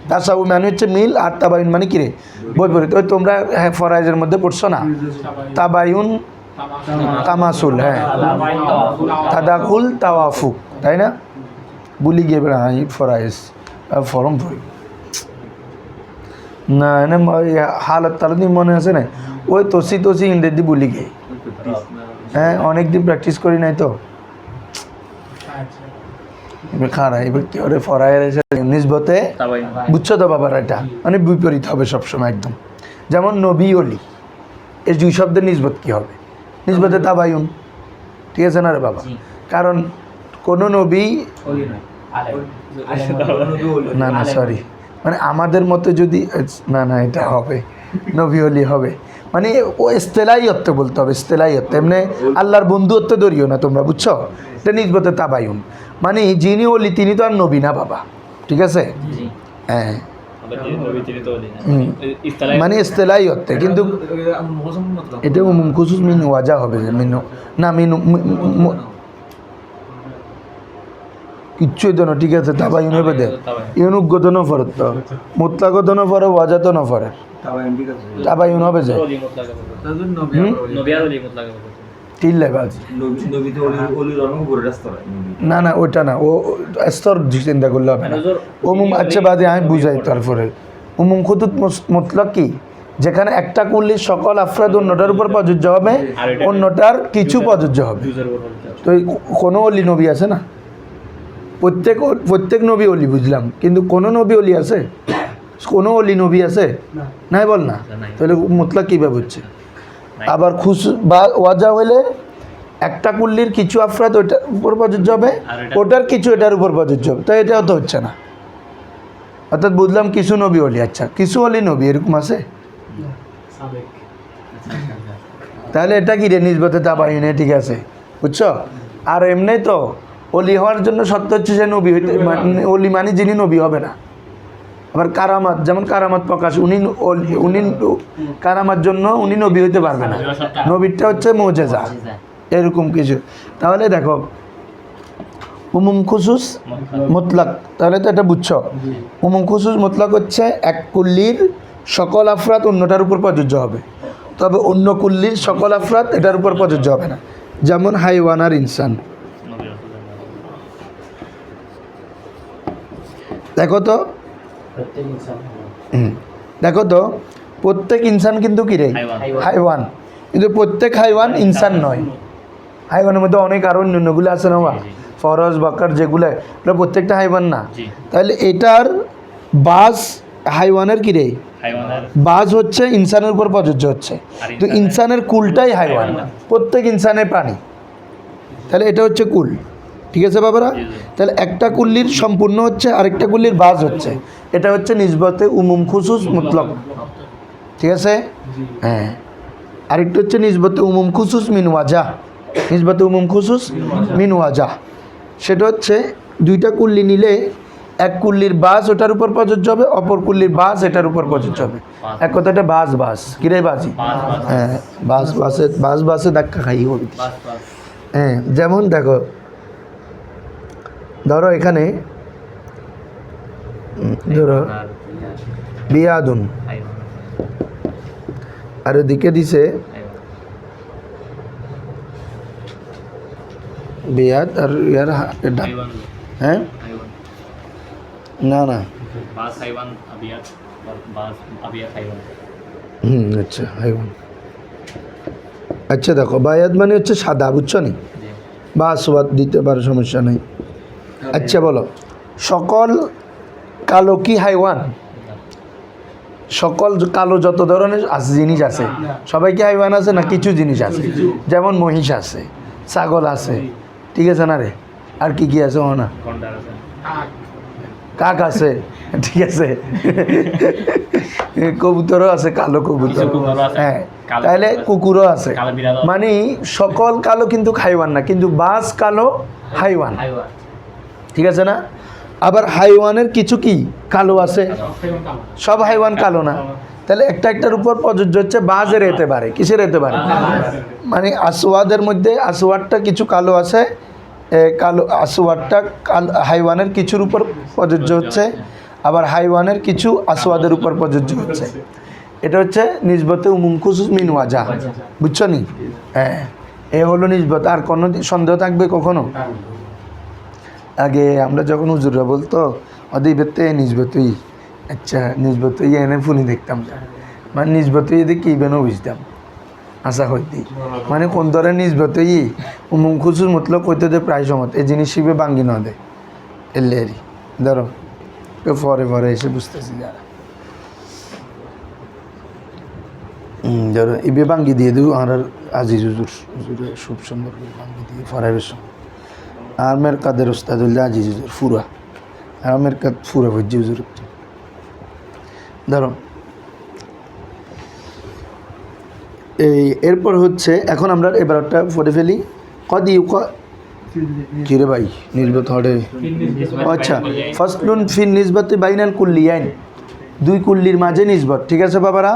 তাসাউফ মানে হচ্ছে মিল, আর তাবায়ুন মানে কি রে, বৈপরীত্য। ওই তোমরা ফরাইজের মধ্যে পড়ছো না, তাবায়ুন তামাসুল, হ্যাঁ তাদাকুল তাওয়াফুক, তাই না? ভুলি গিয়ে ফরাইজ ফরম পড়ি না এনে হালত তালদি মনে আছে না, ওই তসি ইংরেজি ভুলি গিয়ে, হ্যাঁ অনেক দিন প্র্যাকটিস করি নাই তো। এবার খারা এবার কি ওরে ফরাইয়ের নিসবতে বুঝছো তো বাবার, এটা মানে বিপরীত হবে সবসময় একদম। যেমন নবী অলি, এই দুই শব্দের নিসবত কি হবে, নিসবতে তাবায়ুন, ঠিক আছে না রে বাবা? কারণ কোনো নবী না সরি, মানে আমাদের মতো যদি না এটা হবে নবী অলি হবে, মানে ও ইস্তেলাই অর্থ বলতে হবে, ইস্তেলাই অর্থ। এমনি আল্লাহর বন্ধুত্ব ধরিও না তোমরা, বুঝছো? এটা নিসবতে তাবায়ুন, মানে যিনি অলি তিনি তো আর নবী না বাবা, ঠিক আছে? হ্যাঁ মানে ইস্তেলাই অর্থে, কিন্তু এটা উমুম খুসুস মিন ওয়াজা হবে, মিন না মিন কিচ্ছুই তো না, ঠিক আছে? তাবায়ুন হবে দে ইউনুগত ন ফরত তো মুতলাগত ন ফরে ওয়াজাত ন ফরে তাবায়ুন হবে যে না ওইটা না, ও স্তর চিন্তা করলে হবে না। উমুম আচ্ছা বাদে আমি বুঝাই তারপরে। উমুম খুতুত মতলব কি, যেখানে একটা কুল্লির সকল আফরাদ অন্যটার উপর প্রযোজ্য হবে, অন্যটার কিছু প্রযোজ্য হবে। তো কোনো অলি নবী আছে না? প্রত্যেক নবী অলি বুঝলাম, কিন্তু কোনো নবী অলি আছে, কোনো অলি নবী আছে নাই বল না, তাহলে মুতলাক কীভাবে হচ্ছে? আবার বা ওয়াজা হইলে একটা কুল্লির কিছু আফরাদ ওইটার উপর প্রযোজ্য হবে, ওটার কিছু এটার উপর প্রযোজ্য হবে, তো এটাও তো হচ্ছে না। অর্থাৎ বুঝলাম কিছু নবী অলি, আচ্ছা কিছু অলি নবী এরকম আছে, তাহলে এটা কি রে নিসবতে তাবায়ুনে, ঠিক আছে বুঝছো? আর এমনি তো অলি হওয়ার জন্য সত্য হচ্ছে যে নবী হইতে, অলি মানে যিনি নবী হবে না। আবার কারামাত, যেমন কারামাত প্রকাশ, উনি কারামার জন্য উনি নবী হইতে পারবে না, নবীরটা হচ্ছে মুজেজা, এরকম কিছু। তাহলে দেখো উমুম খুসুস মুতলাক, তাহলে তো এটা বুঝছো। উমুম খুসুস মুতলাক হচ্ছে এক কুল্লির সকল আফরাদ অন্যটার উপর প্রযোজ্য হবে, তবে অন্য কুল্লির সকল আফরাদ এটার উপর প্রযোজ্য হবে না। যেমন হাইওয়ান আর ইনসান, দেখো তো প্রত্যেক ইনসান কিন্তু কি রে হাইওয়ান, কিন্তু প্রত্যেক হাইওয়ান ইনসান নয়। হাইওয়ানের মধ্যে অনেক আরও অন্যগুলো আছে না, ফরজ বাকার যেগুলো, এগুলো প্রত্যেকটা হাইওয়ান না। তাহলে এটার বাস হাইওয়ানের কি রে, বাস হচ্ছে ইনসানের উপর প্রযোজ্য হচ্ছে, তো ইনসানের কুলটাই হাইওয়ান, প্রত্যেক ইনসানের প্রাণী, তাহলে এটা হচ্ছে কুল, ঠিক আছে বাবারা? তাহলে একটা কুল্লির সম্পূর্ণ হচ্ছে, আরেকটা কুল্লির বাজ হচ্ছে, এটা হচ্ছে নিসবতে উমুম খুসুস মুতলক, ঠিক আছে? হ্যাঁ, আরেকটা হচ্ছে নিসবতে উমুম খুসুস মিন ওয়াজা, নিসবতে উমুম খুসুস মিন ওয়াজা, সেটা হচ্ছে দুইটা কুল্লি নিলে এক কুল্লির বাস ওটার উপর প্রযোজ্য হবে, অপর কুল্লির বাস এটার উপর প্রযোজ্য হবে। এক কথাটা বাস কিরে বাজি, হ্যাঁ বাসে ধাক্কা খাই হবে। হ্যাঁ, যেমন দেখো ধরো এখানে ধরো আর বিয়াদুন, হাইওয়ান আর ওদিকে দিছে বিয়াদ আর ইয়ার হাইওয়ান হ্যাঁ হাইওয়ান না না বাস হাইওয়ান আবিয়াত বাস আবিয়াত হাইওয়ান আচ্ছা হাইওয়ান। আচ্ছা দেখো বায়াত মানে হচ্ছে সাদা, বুঝছো নি, বা আসওয়াদ দিতে পারো, সমস্যা নেই। আচ্ছা বলো, সকল কালো কি হাইওয়ান? সকল কালো যত ধরনের জিনিস আছে সবাই কি হাইওয়ান আছে না? কিছু জিনিস আছে, যেমন মহিষ আছে, ছাগল আছে, ঠিক আছে না রে, আর কি কি আছে ও না, গন্ডার আছে কাক আছে, ঠিক আছে, কবুতরও আছে, কালো কবুতর, হ্যাঁ, তাহলে কুকুরও আছে। মানে সকল কালো কিন্তু হাইওয়ান না, কিন্তু বাস কালো হাইওয়ান, হাইওয়ান ঠিক আছে না? আবার হাইওয়ানের কিছু কি কালো আছে, সব হাইওয়ান কালো না। তাহলে একটা একটার উপর প্রযোজ্য হচ্ছে বাজের এতে পারে, কিসের এতে পারে, মানে আসওয়াদের মধ্যে আসওয়াদটা কিছু কালো আছে, কালো আসওয়াদটা হাইওয়ানের কিছুর উপর প্রযোজ্য হচ্ছে, আবার হাইওয়ানের কিছু আসওয়াদের উপর প্রযোজ্য হচ্ছে। এটা হচ্ছে নিসবতে উমুম খুসুস মিন ওয়াজা, বুঝছো নি? হ্যাঁ, এ হলো নিসবত। আর কোনো সন্দেহ থাকবে কখনো? আগে আমরা যখন হুজুররা বলতো অদিবেতে নিজবতই, আচ্ছা নিজবতই এনে ফুনি দেখতাম, মানে নিজবতই এদিকে কী বেনো বুঝতাম আশা হইতে, মানে কোন ধরনের নিজবতই উমুম খুচুর মতলব কইতে দে প্রায় সময় এই জিনিস শিবে বাঙ্গি না দে এলেরি ধরো পরে পরে এসে বুঝতেছি যারা ধরো ইবে বাঙ্গি দিয়ে দেবো আর আজিজ হুজুরে খুব সুন্দর করে বাঙ্গি দিয়ে ফরাই বেশ। আর মের কাদের ওস্তাদুল্লাহ আজিজ হুজুর ফুরা, আর মের কাদ ফুরা ভজ্জি হুজুর। ধরো এই এরপর হচ্ছে এখন আমরা এবারটা পড়ে ফেলি কদি কিরে ভাই নিসবত হরে। আচ্ছা, ফাসলুন ফিন নিসবতে বাইনাল কুল্লিয়াইন, দুই কুল্লির মাঝে নিসবত, ঠিক আছে বাবারা?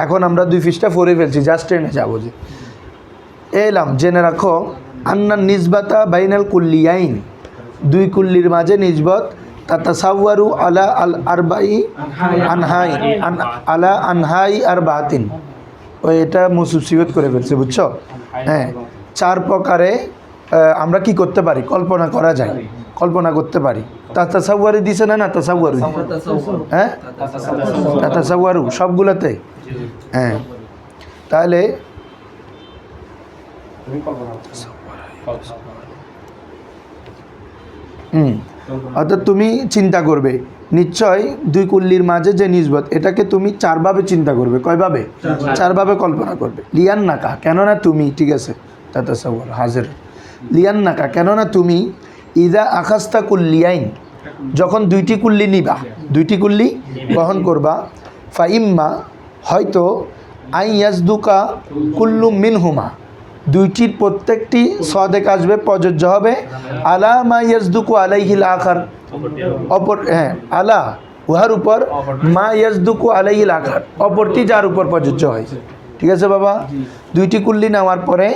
এখন আমরা দুই পৃষ্ঠা পড়ে ফেলছি, জাস্ট ট্রেনে যাবো যে এলাম। জেনে রাখো আন্নান নিসবাতা বাইনাল কুল্লিয়াইন, দুই কুল্লির মাঝে নিসবত তাতাসাওয়ারু আলা আল আরবাই আনহাই আলা আনহাই আর বাতিন, ওই এটা মুসিবত করে ফেলছে, বুঝছো? হ্যাঁ, চার প্রকারে আমরা কি করতে পারি, কল্পনা করা যায়, কল্পনা করতে পারি। তাতাসাওয়ারু দিছে না, না তাসাওয়ারু, হ্যাঁ তাতাসাওয়ারু সবগুলোতে, হ্যাঁ। তাহলে অর্থাৎ তুমি চিন্তা করবে নিশ্চয় দুই কুল্লির মাঝে যে নিসবত, এটাকে তুমি চারভাবে চিন্তা করবে। কয়ভাবে? চারভাবে কল্পনা করবে। লিয়ান নাকা, কেননা তুমি, ঠিক আছে, তাতাসাওয়ার হাজির। লিয়ান নাকা, কেননা তুমি, ইদা আখাস্তা কুল্লিয়াইন, যখন দুইটি কুল্লি নিবা, দুইটি কুল্লি গ্রহণ করবা, ফাইম্মা হয়তো আই ইয়াজদুকা কুল্লু মিনহুমা, দুইটির প্রত্যেকটি সদেক আসবে, প্রযোজ্য হবে আলা মা ইয়াজদুকু আলাইহিল আখার, অপর, হ্যাঁ, আলা উহার উপর, মা ইয়াজদুকু আলাইহিল আখার, অপরটি যার উপর প্রযোজ্য হয়, ঠিক আছে বাবা? দুইটি কুল্লি নেওয়ার পরে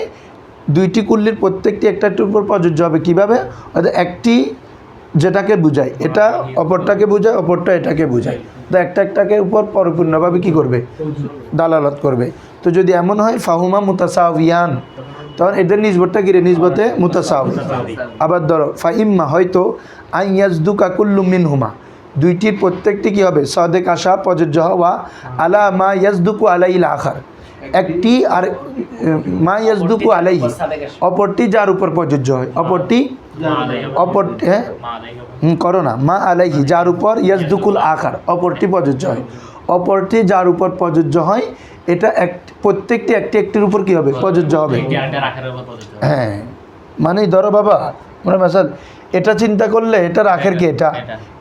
দুইটি কুল্লির প্রত্যেকটি একটার উপর প্রযোজ্য হবে। কীভাবে? অর্থাৎ একটি যেটাকে বুঝায় এটা অপরটাকে বুঝায়, অপরটা এটাকে বুঝায়, তো একটাকে উপর পরিপূর্ণভাবে কী করবে, দালালত করবে। তো যদি এমন হয় ফাহুমা মুতাসাউিয়ান, তখন এদের নিসবতটা কিরে, নিসবতে মুতাসাউি। আবার ধরো ফাইম্মা হয়তো আই ইয়াজদুকা কুল্লু মিনহুমা, দুইটির প্রত্যেকটি কী হবে, সদেক আসা, প্রযোজ্য হওয়া, আলা মা ইয়াজদুকু আলাইহিল আখার, একটি আর মা ইয়াজদুকু আলাইহি, অপরটি যার উপর প্রযোজ্য হয়, অপরটি অপর, হ্যাঁ করো না, মা আলাইহি যার উপর, ইয়াজদুকুল আখার অপরটি প্রযোজ্য হয়, অপরটি যার উপর প্রযোজ্য হয়, এটা এক প্রত্যেকটি একটির উপর কী হবে, প্রযোজ্য হবে। হ্যাঁ, মানে ধরো বাবা মনে মাসাল এটা চিন্তা করলে এটা রাখের কি, এটা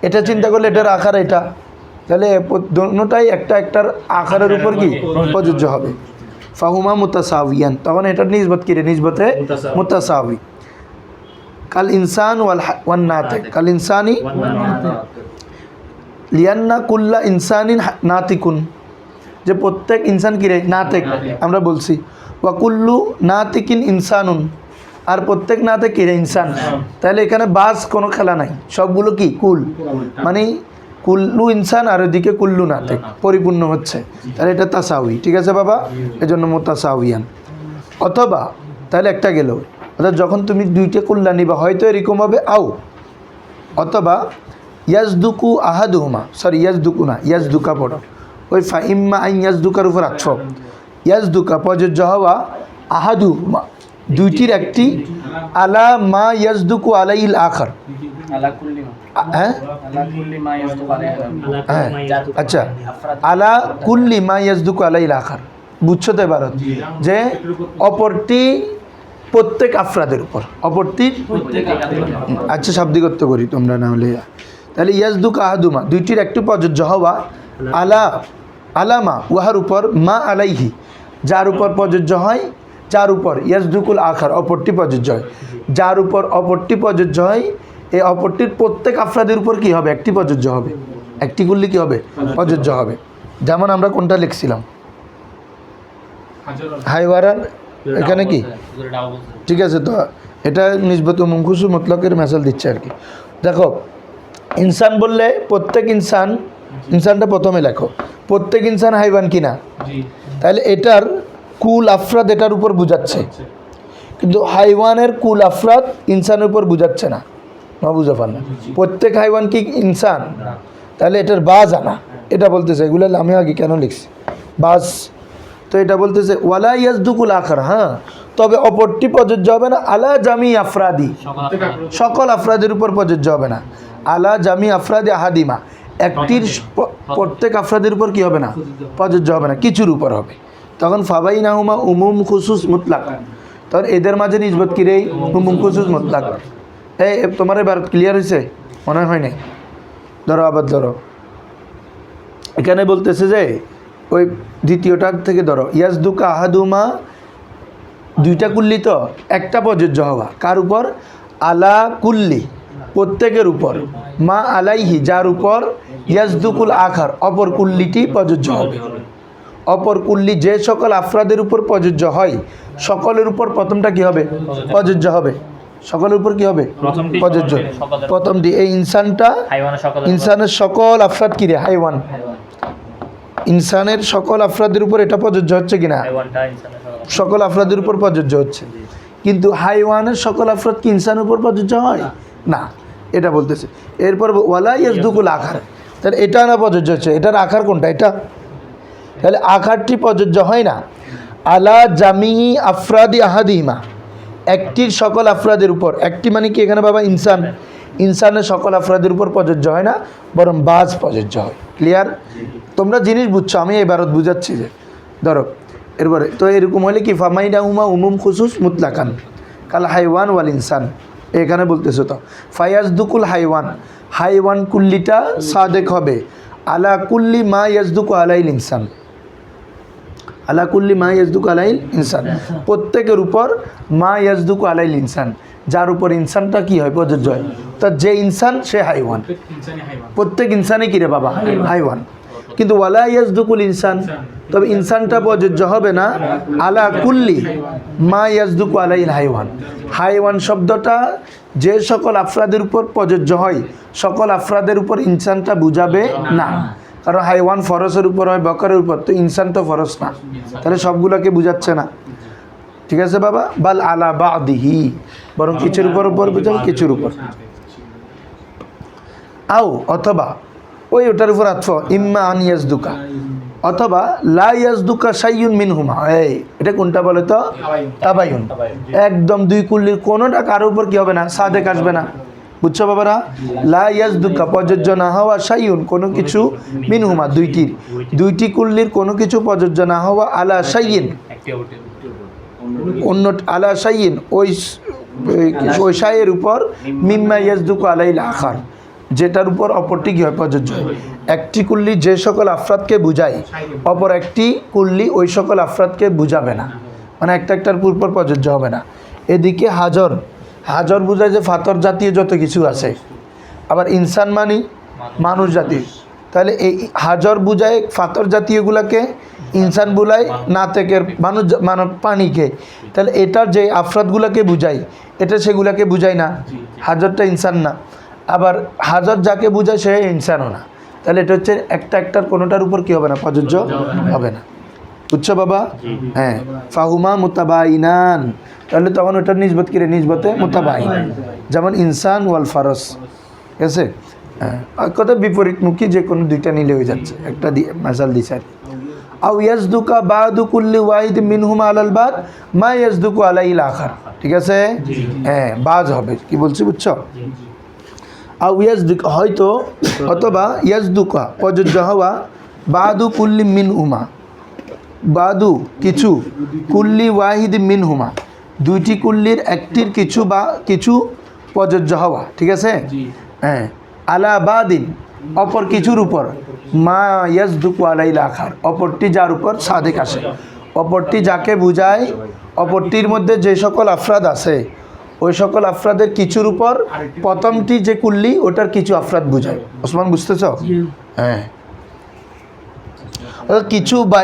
এটা চিন্তা করলে এটা রাখার, এটা, তাহলে দুটোটাই একটার আকারের উপর কি প্রযোজ্য হবে। ফাহুমা মুতাসাউিয়ান, তখন এটার নিসবত কিরে, নিসবতে মুতাসাউি। কাল ইনসান ওয়ান নাতিক, কাল ইনসানি লিয়ান্না কুল্লা ইনসানিন নাতিকুন, যে প্রত্যেক ইনসান কিরে নাতিক আমরা বলছি, ওয়া কুল্লু নাতিকিন ইনসানুন, আর প্রত্যেক নাতিক কিরে ইনসান। তাহলে এখানে বাস কোনো খেলা নাই, সবগুলো কি কুল, মানে কুল্লু ইনসান আর ওদিকে কুল্লু নাতিক পরিপূর্ণ হচ্ছে, তাহলে এটা তাসাউই। ঠিক আছে বাবা, এজন্য মুতাসাউইয়ান। অথবা তাহলে একটা গেল, অর্থাৎ যখন তুমি দুইটা কুল্লা নিবা হয়তো এরকম হবে, আও অথবা ইয়াজদুকু আহাদুহুমা, সরি ইয়াজদুকু না, ইয়াজদুকা পড়ো, ওই ফাইম্মা আইন ইয়াজদুকার উপর আচ্ছ, ইয়াজদুকা প্রযোজ্য হওয়া, আহাদুহুমা দুইটির একটি, আলা মা ইয়াজদুকু আলাইল আখার, হ্যাঁ হ্যাঁ আচ্ছা, আলা কুল্লি মা ইয়াজদুকু আলাইল আখার, বুঝছো তো এবার, যে অপরটি প্রত্যেক আফরাদের উপর, অপরটির, আচ্ছা শাব্দিকত্ব করি তোমরা না হলে, তাহলে ইয়াজদুকা আহাদুমা দুইটির একটি প্রযোজ্য হওয়া, আলা আলামা উহার উপর, মা আলাইহি যার উপর প্রযোজ্য হয়, যার উপর ইয়াজদুকুল আখার অপরটি প্রযোজ্য হয়, যার উপর অপরটি প্রযোজ্য হয়, এই অপরটির প্রত্যেক আফরাদের উপর কি হবে, একটি প্রযোজ্য হবে, একটি করলে কি হবে, প্রযোজ্য হবে। যেমন আমরা কোনটা লিখছিলাম, হাইওয়ারান, এখানে কি ঠিক আছে, তো এটা নিসবত মুনকুসু মতলকের মেসাল দিচ্ছে আর কি। দেখো ইনসান বললে প্রত্যেক ইনসান, ইনসানটা প্রথমে লেখো, প্রত্যেক ইনসান হাইওয়ান কিনা, তাহলে এটার কুল আফরাদ এটার উপর বুঝাচ্ছে, কিন্তু হাইওয়ানের কুল আফরাদ ইনসানের উপর বুঝাচ্ছে না, বুঝা পার না, প্রত্যেক হাইওয়ান কি ইনসান, তাহলে এটার বাজ আনা, এটা বলতেছে, এগুলো আমি আগে কেন লিখছি বাজ, তো এটা বলতেছে ওয়ালা ইয়াজদুকুল আখার, হ্যাঁ তবে অপরটি প্রযোজ্য হবে না, আলা জামি আফরাদি, সকল আফরাদের উপর প্রযোজ্য হবে না, আলা জামি আফরাদি আহাদিমা একটির প্রত্যেক আফরাদের উপর কি হবে না, প্রযোজ্য হবে না, কিছুর উপর হবে। তখন ফাবাইনাহুমা উমুম খুসুস মুতলাক, তখন এদের মাঝে নিসবত কি রে, উমুম খুসুস মুতলাক। এই তোমার এবার ক্লিয়ার হয়েছে মনে হয় নাই? ধরো আবার ধরো, এখানে বলতেছে যে ওই দ্বিতীয়টার থেকে ধরো, ইয়াজদুকা আহাদুমা দুইটা কুল্লি, তো একটা প্রযোজ্য হওয়া কার উপর, আলা কুল্লি প্রত্যেকের উপর, মা আলাইহি যার উপর, ইয়াজদুকুল আখার অপর কুল্লিটি প্রযোজ্য হবে। অপর কুল্লি যে সকল আফরাদের উপর প্রযোজ্য হয়, সকলের উপর প্রথমটা কি হবে, প্রযোজ্য হবে, সকলের উপর কি হবে, প্রযোজ্য। প্রথমটি এই ইনসানটা, ইনসানের সকল আফরাদ কি রে, হাইওয়ান, ইনসানের সকল আফরাদের উপর এটা প্রযোজ্য হচ্ছে কিনা, সকল আফরাদের উপর প্রযোজ্য হচ্ছে, কিন্তু হাইওয়ানের সকল আফরাদ কি ইনসানের উপর প্রযোজ্য হয় না, এটা বলতেছে। এরপর ওয়ালা ইয়াজদুকুল আখার, তাহলে এটা না প্রযোজ্য হচ্ছে, এটার আখার কোনটা, এটা, তাহলে আখারটি প্রযোজ্য হয় না, আলা জামি আফরাদি আহাদিমা একটির সকল আফরাদের উপর, একটি মানে কি এখানে বাবা ইনসান, ইনসানের সকল আফরাদের উপর প্রযোজ্য হয় না, বরং বাজ প্রযোজ্য হয়। ক্লিয়ার? তোমরা জিনিস বুঝছো, আমি এবারত বুঝাচ্ছি যে ধরো এরপরে, তো এরকম হলে কি ফামাইনাহুমা উমুম খুসুস মুতলাকান কাল হাইওয়ান ওয়াল ইনসান, এখানে বলতেছো তো ফায়াজদুকুল হাইওয়ান, হাইওয়ান কুল্লিটা সাদেক হবে, আলা কুল্লি মা ইয়াজদুকু আলাইল ইনসান, আলা কুল্লি মা ইয়াজদুকু আলাইল ইনসান প্রত্যেকের উপর, মা ইয়াজদুকু আলাইল ইনসান যার উপর ইনসানটা কি হয়, প্রযোজ্য হয়, তা যে ইনসান সে হাইওয়ান, প্রত্যেক ইনসানই কিরে বাবা হাইওয়ান। কিন্তু ওয়ালা ইয়াজদুকুল ইনসান, তবে ইনসানটা প্রযোজ্য হবে না, আলা কুল্লি মা ইয়াজদুকু আলাইল হাইওয়ান, হাইওয়ান শব্দটা যে সকল আফরাদের উপর প্রযোজ্য হয়, সকল আফরাদের উপর ইনসানটা বুঝাবে না, কারণ হাইওয়ান ফরসের উপর হয়, বকরের উপর, তো ইনসান তো ফরস না, তাহলে সবগুলোকে বুঝাচ্ছে না। ঠিক আছে বাবা, বাল আলা বাদিহি, বরং কিছুর উপর বুঝাবে, কিছুর উপর। আও অথবা ওই ওটার উপর আতফ, ইম্মা আন ইয়াজদুকা, অথবা লা ইয়াজদুকা শাইউন মিনহুমা, এই এটা কোনটা বলে তো, তাবায়ুন, একদম দুই কুল্লির কোনোটা কারোর উপর কি হবে না, সাদেক আসবে না, বুঝছো বাবারা? লা ইয়াজদুকা প্রযোজ্য না হওয়া, শাইউন কোনো কিছু, মিনহুমা দুইটি কুল্লির কোনো কিছু প্রযোজ্য না হওয়া, আলা শাইইন অন্য, আলা শাইইন ওই শাইয়ের উপর, মিম্মা ইয়াজদুকু আলাইল আখার যেটার উপর অপরটি কী হয়, প্রযোজ্য হয়। একটি কুল্লি যে সকল আফরাদকে বুঝায়, অপর একটি কুল্লি ওই সকল আফরাদকে বুঝাবে না, মানে একটার উপর প্রযোজ্য হবে না। এদিকে হাজর, হাজর বুঝায় যে ফাতর জাতীয় যত কিছু আছে, আবার ইনসান মানি মানুষ জাতি, তাহলে এই হাজর বুঝায় ফাতর জাতীয়গুলোকে, ইনসান বুঝায় নাতেকের মানুষ, মানব প্রাণীকে, তাহলে এটার যে আফরাদগুলোকে বুঝায়, এটা সেগুলোকে বুঝায় না, হাজরটা ইনসান না। আবার হাজর যাকে বুঝায় সে ইনসানও না, তাহলে এটা হচ্ছে একটার কোনোটার উপর কি হবে না, প্রযোজ্য হবে না। বুঝছো বাবা? হ্যাঁ, ফাহুমা মুতাবাইনান, তাহলে তখন ওটার নিসবত কি রে, নিসবতে মুতাবাইন, যেমন ইনসান ওয়াল ফারস, ঠিক আছে? হ্যাঁ, আর কথা বিপরীতমুখী যে কোনো দুইটা নিলে হয়ে যাচ্ছে, একটা দিয়ে মাসাল দিছে। আও ইয়াজদুকা বাদু কুল্লি ওয়াহিদ মিনহুমা আলাল বাদ মা ইয়াজদুকু আলাইল আখার, ঠিক আছে? হ্যাঁ, বাজ হবে, কি বলছি বুঝছো? আও ইয়াজদুকা, হয়তো অথবা ইয়াজদুকা প্রযোজ্য হওয়া বাদু কুল্লি মিনহুমা, বাদু কিছু, কুল্লি ওয়াহিদ মিনহুমা দুইটি কুল্লির একটির কিছু বা কিছু প্রযোজ্য হওয়া, ঠিক আছে? হ্যাঁ, আলা বাদিন অপর কিছুর উপর, মা ইয়াজদুকু আলাইল আখার অপরটি যার উপর সাদেক আসে, অপরটি যাকে বুঝায়, অপরটির মধ্যে যে সকল আফরাদ আছে ওই সকল আফরাদের কিছুর উপর প্রথমটি যে কুল্লি ওটার কিছু আফরাদ বুঝায়। ওসমান বুঝতেছ? হ্যাঁ, কিছু বা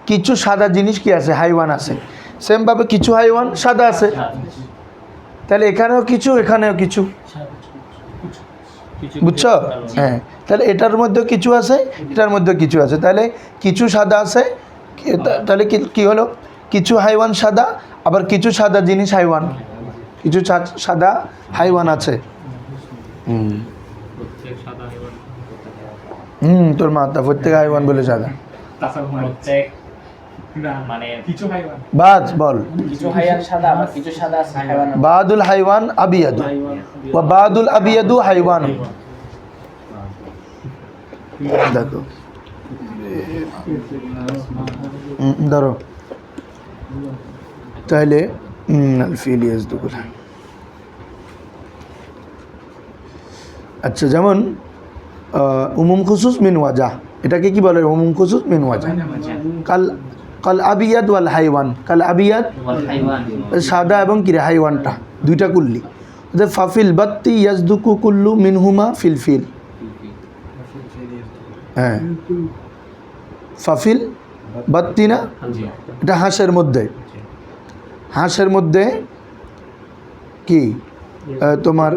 কিছু সাদা জিনিস কি আছে, হাইওয়ান আছে, সেমভাবে কিছু হাইওয়ান সাদা আছে, তাহলে এখানেও কিছু এখানেও কিছু, বুঝছো? হ্যাঁ, তাহলে এটার মধ্যেও কিছু আছে এটার মধ্যেও কিছু আছে, তাহলে কিছু সাদা আছে, তাহলে কি হলো, কিছু হাইওয়ান সাদা, আবার কিছু সাদা জিনিস হাইওয়ান, কিছু সাদা হাইওয়ান আছে। তোর মাথা প্রত্যেক হাইওয়ান বলে সাদা, মানে কিছু হাইওয়ান বাদ বল, কিছু হাইওয়ান সাদা আবার কিছু সাদা আছে হাইওয়ান। বাদুল হাইওয়ান আবিয়াদু ওয়া বাদুল আবিয়াদু হাইওয়ান। দেখো ধরো তাহলে ফিল ইয়াজদুকুল, আচ্ছা যেমন উমুম খুসুস মিন ওয়াজাহ, এটাকে কি বলে, উমুম খুসুস মিন ওয়াজাহ। কাল কাল আবিয়াদ ওয়াল হাইওয়ান, কাল আবিয়াদ সাদা এবং কিরে হাইওয়ানটা দুইটা কুল্লি, ফাফিল বাত্তি ইয়াজদুকু কুল্লু মিনহুমা ফিলফিল। হ্যাঁ, ফাফিল বাত্তি না, এটা হাঁসের মধ্যে, হাঁসের মধ্যে কি তোমার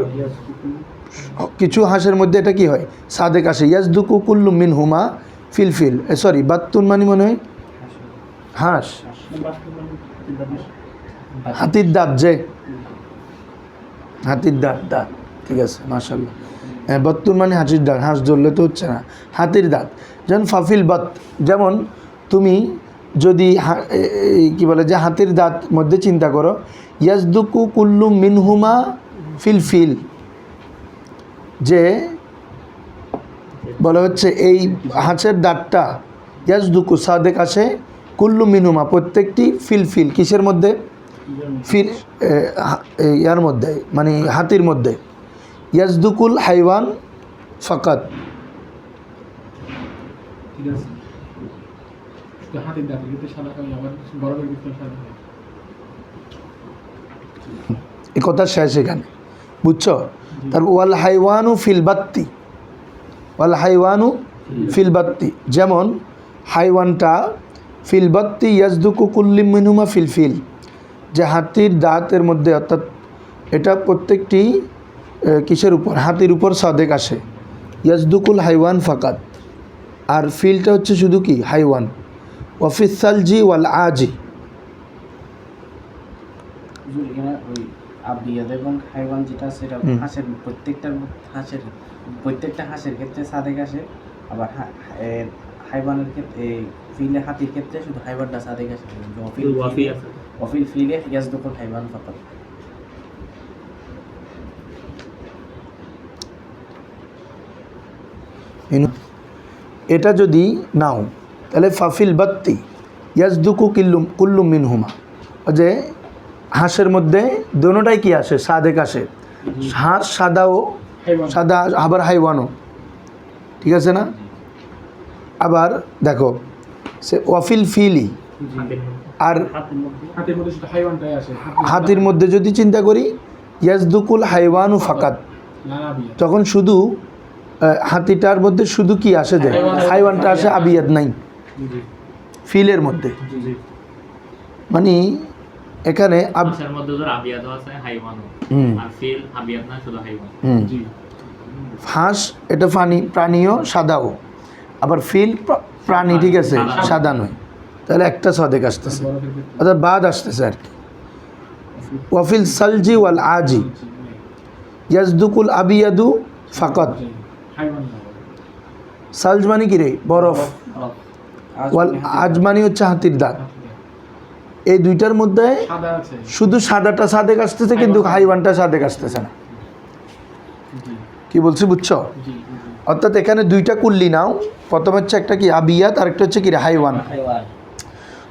কিছু হাঁসের মধ্যে এটা কি হয়, সাদেক আসে, ইয়াজদুকু কুল্লু মিনহুমা ফিলফিল, সরি বাত্তুন মানে মনে হয় হাঁস, হাতির দাঁত, যে হাতির দাঁত, ঠিক আছে মাশাআল্লাহ। হ্যাঁ, বত্তুন মানে হাতির দাঁত, হাঁস ধরলে তো হচ্ছে না, হাতির দাঁত। যেমন ফাফিল বাত, যেমন তুমি যদি কি বলে যে হাতির দাঁত মধ্যে চিন্তা করো, ইয়াজদুকু কুল্লু মিনহুমা ফিলফিল, যে বলা হচ্ছে এই হাঁসের দাঁতটা ইয়াজদুকু সাদেক আসে, কুল্লু মিনহুমা প্রত্যেকটি ফিলফিল, কিসের মধ্যে, ফিল ইয়ার মধ্যে মানে হাতির মধ্যে, ইয়াজদুকুল হাইওয়ান ফাকাত। ঠিক আছে, হাতের দাঁত কিন্তু সাদা কালো, আবার বড়দের ভিতরে সাদা। এই কথা শেষ এখানে, বুঝছো? তারপর ওয়াল হাইওয়ানু ফিল বাত্তি, ওয়াল হাইওয়ানু ফিল বাত্তি, যেমন হাইওয়ানটা ফিল বাত্তি ইয়াজদুকু কুল্লি মিনহুমা ফিলফিল, যে হাতির দাঁতের মধ্যে, অর্থাৎ এটা প্রত্যেকটি কিসের উপর, হাতির উপর সাদেক আসে, ইয়াজদুকুল হাইওয়ান ফাকাত, আর ফিলটা হচ্ছে শুধু কি হাইওয়ান। ওয়াফিস সালজি ওয়াল আজি, এখানে ওই আবিয়াদ এবং হাইওয়ান যেটা আছে সেটা হাঁসের প্রত্যেকটা হাঁসের ক্ষেত্রে সাদেক আসে, আবার হাইওয়ানের ক্ষেত্রে ফিলে হাতির ক্ষেত্রে শুধু হাইওয়ানটা সাদেক আসে। ওয়াফিল ফিলে ইয়াজদুকুল হাইওয়ান ফাকাত। এটা যদি নাও তাহলে ফাফিল বাত্তি ইয়াজদুকু কুল্লু মিনহুমা, যে হাঁসের মধ্যে দোনোটাই কি আসে, সাদেক আসে, হাঁস সাদাও সাদা, আবার হাইওয়ানও, ঠিক আছে না? আবার দেখো সে ওয়াফিল ফিলি, আর হাতের মধ্যে শুধু হাইওয়ানটাই আসে, হাতির মধ্যে যদি চিন্তা করি ইয়াজদুকুল হাইওয়ানু ফাকাত, তখন শুধু হাতিটার মধ্যে শুধু কি আসে, যে হাইওয়ানটা আসে, আবিয়াদ নাই ফিলের মধ্যে। মানে এখানে হাঁস এটা প্রাণীয় সাদাও, আবার ফিল প্রাণী, ঠিক আছে, সাদা নয়, তাহলে একটা সদেক আসতেছে, বরফের ক্ষেত্রে অর্থাৎ বাদ আসতেছে আর কি। ওয়াফিল সালজি ওয়াল আজি ইয়াজদুকুল আবিয়াদু ফাকাত। হাইওয়ান না সালজ মানে কি রে? বরফ। ওয়াল আজ মানে হচ্ছে হাতির দাঁত। এই দুইটার মধ্যে সাদা আছে। শুধু সাদাটা সাদেক আসতেছে, কিন্তু হাইওয়ানটা সাদেক আসতেছে না। জি কি বলছি বুঝছো? জি অর্থাৎ এখানে দুইটা কুল্লি নাও, প্রথম হচ্ছে একটা কি আবিয়াত, আর একটা হচ্ছে কি রে? হাইওয়ান।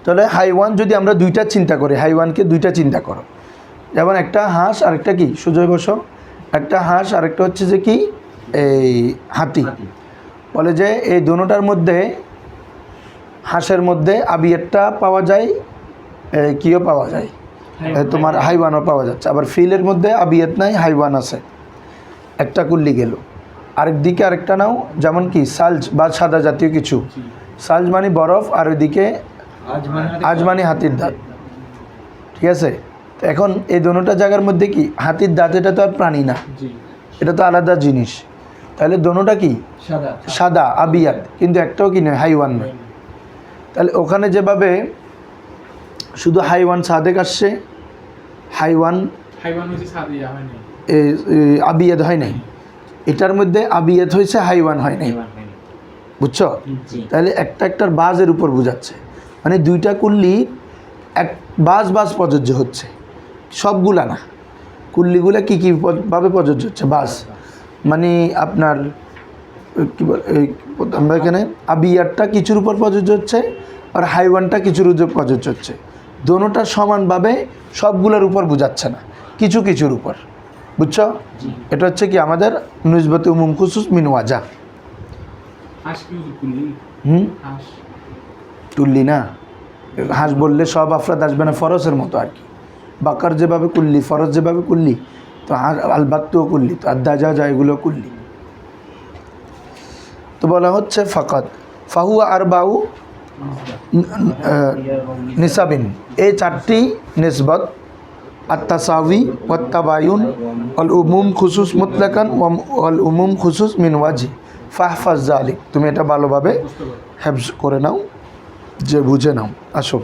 তাহলে হাইওয়ান যদি আমরা দুইটা চিন্তা করি, হাইওয়ানকে দুইটা চিন্তা করো, যেমন একটা হাঁস আর একটা কি, সুজয় বসো, একটা হাঁস আর একটা হচ্ছে যে কি এই হাতি। বলে যে এই দুটোটার মধ্যে হাঁসের মধ্যে আবিয়াতটা পাওয়া যায়, কিও পাওয়া যায়, তোমার হাইওয়ানও পাওয়া যাচ্ছে। আবার ফিলের মধ্যে আবিয়াত নাই, হাইওয়ান আছে, একটা কুল্লি গেল। আরেকদিকে আরেকটা নাও, যেমন কি সালজ বা সাদা জাতীয় কিছু, সালজ মানে বরফ, আর ওইদিকে আজ মানে হাতির দাঁত, ঠিক আছে। তো এখন এই দোনোটা জায়গার মধ্যে কি হাতির দাঁত, এটা তো আর প্রাণী না, জি এটা তো আলাদা জিনিস। তাহলে দোনোটা কি সাদা সাদা আবিয়াত, কিন্তু একটাও কি নয়, হাইওয়ান নয়। তাহলে ওখানে যেভাবে শুধু হাইওয়ান সাদেক আসছে, হাইওয়ান হাইওয়ান হচ্ছে সাদা হয় না। আবিয়াত হয় নাই, এটার মধ্যে আবিয়াত হয়েছে, হাইওয়ান হয় নাই, বুঝছো? তাহলে একটা একটার বাজের উপর বোঝাচ্ছে, মানে দুইটা কুল্লি এক বাজ প্রযোজ্য হচ্ছে, সবগুলা না। কুল্লিগুলা কী কীভাবে প্রযোজ্য হচ্ছে? বাস মানে আপনার কী বল, আমরা এখানে আবিয়াতটা কিছুর উপর প্রযোজ্য হচ্ছে, আর হাইওয়ানটা কিছুর উপর প্রযোজ্য হচ্ছে। দোনোটা সমানভাবে সবগুলোর উপর বোঝাচ্ছে না, কিছু কিছুর উপর, বুঝছো? এটা হচ্ছে কি আমাদের নিসবতে উমুম খুসুস মিন ওয়াজা। হাঁস কি কুল্লি? হাঁস তুললি না, হাঁস বললে সব আফরাদ আসবে না, ফরজের মতো আর কি। বাকার যেভাবে কুল্লি, ফরজ যেভাবে কুল্লি, তো আলবাত্তুও কুল্লি, তো আদা যা এগুলো কুল্লি। তো বলা হচ্ছে ফাকাত ফাহুয়া আর বাউ নিসাবিন, এই চারটি নিসবত, আত্তাসাউই ওয়াত্তাবায়ুন ওয়াল উমুম খুসুস মুতলাকান ওয়াল উমুম খুসুস মিন ওয়াজি ফাহফাজ যালিক। তুমি এটা ভালোভাবে হেফজ করে নাও, যে বুঝে নাও। আসো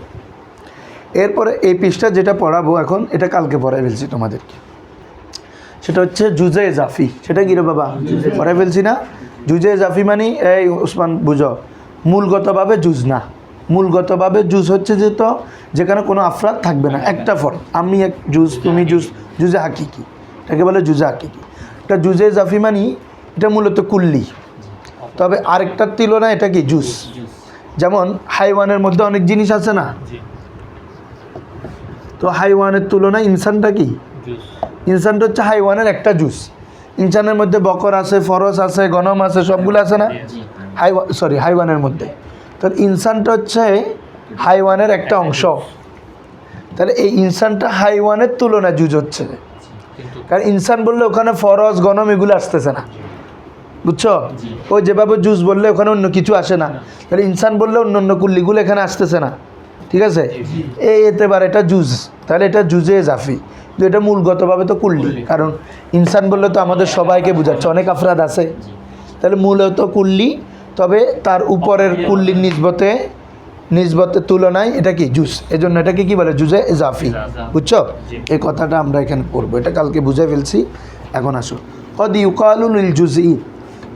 এরপরে এই পৃষ্ঠা যেটা পড়াবো এখন, এটা কালকে পড়াই ফেলছি তোমাদেরকে, সেটা হচ্ছে জুজে জাফি। সেটা কি রে বাবা? পড়াই ফেলছি না? জুজে জাফি মানে এই উসমান বুঝো, মূলগতভাবে জুজ না, মূলগতভাবে জুজ হচ্ছে যে তো যেখানে কোনো আফরাদ থাকবে না, একটা ফর্ম, আমি এক জুজ, তুমি জুজ, জুজে হাকিকি, এটাকে বলে জুজে হাকিকি। এটা জুজে জাফি মানে এটা মূলত কুল্লি, তবে আরেকটার তুলনায় এটা কি জুজ। যেমন হাইওয়ানের মধ্যে অনেক জিনিস আছে না, তো হাইওয়ানের তুলনায় ইনসানটা কি, ইনসানটা হচ্ছে হাইওয়ানের একটা জুস। ইনসানের মধ্যে বকর আছে, ফরস আছে, গনম আছে, সবগুলো আছে না হাইওয়ানের মধ্যে। তাহলে ইনসানটা হচ্ছে হাইওয়ানের একটা অংশ, তাহলে এই ইনসানটা হাইওয়ানের তুলনায় জুজ হচ্ছে, কারণ ইনসান বললে ওখানে ফরজ গনম এগুলো আসতেছে না, বুঝছো? ওই যেভাবে জুস বললে ওখানে অন্য কিছু আসে না, তাহলে ইনসান বললে অন্য অন্য কুল্লিগুলো এখানে আসতেছে না, ঠিক আছে? এতে বার এটা জুজ, তাহলে এটা জুজে জাফি, কিন্তু এটা মূলগতভাবে তো কুল্লি, কারণ ইনসান বললে তো আমাদের সবাইকে বোঝাচ্ছে, অনেক আফরাদ আছে, তাহলে মূলত কুল্লি, তবে তার উপরের কুল্লির নিসবতের তুলনায় এটা কি জুস, এজন্য এটাকে কি বলে জুজে জাফি, বুঝছো? এই কথাটা আমরা এখানে পড়বো, এটা কালকে বুঝে ফেলছি। এখন আসো, কদ ইউকালু লিল জুজি,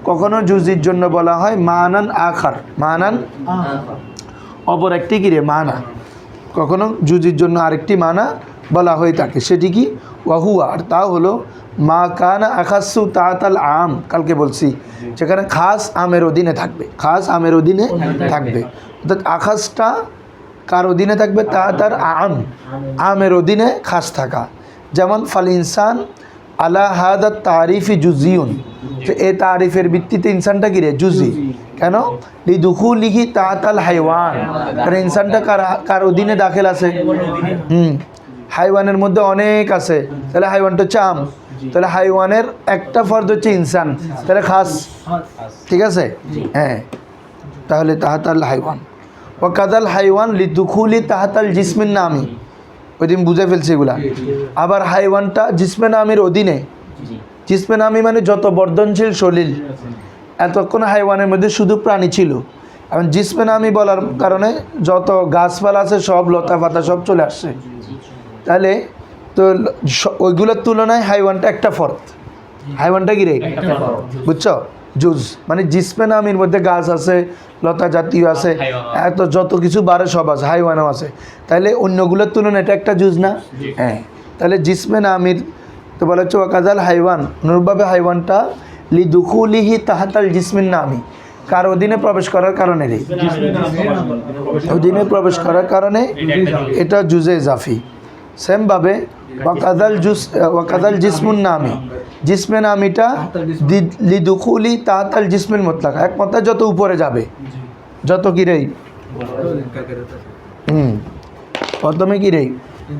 কখনো জুজির জন্য বলা হয় মানান আখার, মানান অপর একটি কি রে মানা, কখনো জুজির জন্য আরেকটি মানা বলা হয়ে থাকে, সেটি কি ওয়াহুয়া, আর তা হলো মা কানা আখাসু তাতাল আম, কালকে বলছি যেখানে খাস আমের অধীনে থাকবে, খাস আমের অধীনে থাকবে, অর্থাৎ আখাসটা কার অধীনে থাকবে, তাতার আম, আমের অধীনে খাস থাকা। যেমন ফাল ইনসান আলা হাদা তারিফি জুজিউন, তো এই তারিফের ভিত্তিতে ইনসানটা কি রে জুজি, কেন লিদুখুলিহি তাতাল হাইওয়ান, কারণ ইনসানটা কার অধীনে দাখিল আছে, হাইওয়ানের মধ্যে অনেক আছে, তাহলে হাইওয়ানটা হচ্ছে আম, তাহলে হাইওয়ানের একটা ফর্দ হচ্ছে ইনসান, তাহলে খাস, ঠিক আছে? হ্যাঁ, তাহলে তাহাতাল হাইওয়ান ও কাদাল হাইওয়ান লিদুখুলি তাহাতাল জিসমিন নামি, ওই দিন বুঝে ফেলছি এগুলা। আবার হাইওয়ানটা জিসমে নামের অধীনে, জিসমে নামি মানে যত বর্ধনশীল সলিল, এতক্ষণ হাইওয়ানের মধ্যে শুধু প্রাণী ছিল, এখন জিসমে নামি বলার কারণে যত গাছপালা আছে সব লতা পাতা সব চলে আসছে। তাহলে তো ওইগুলোর তুলনায় হাইওয়ানটা একটা ফরত। হাইওয়ানটা কি রে? বুঝছো? জুজ মানে জিসমে নামির মধ্যে গাছ আছে, লতা জাতীয় আছে, এত যত কিছু বারে সব আছে, হাইওয়ানও আছে। তাহলে অন্যগুলোর তুলনায় এটা একটা জুজ না? হ্যাঁ। তাহলে জিসমে নামির তো বলা হচ্ছে ওয়াকাজাল হাইওয়ান, অনুরূপভাবে হাইওয়ানটা লিদুখুলিহি তাহাতাল জিসমিন নামি, কার অধীনে প্রবেশ করার কারণে রে, অধীনে প্রবেশ করার কারণে এটা জুজে ইজাফি। সেমভাবে ওয়াকাদাল জিসমুন নামি, জিসমে নামিটা লিদুখুলি তাহাতাল জিসমিল মুতলাক, এক কথায় যত উপরে যাবে, যত কি রে প্রথমে কি রে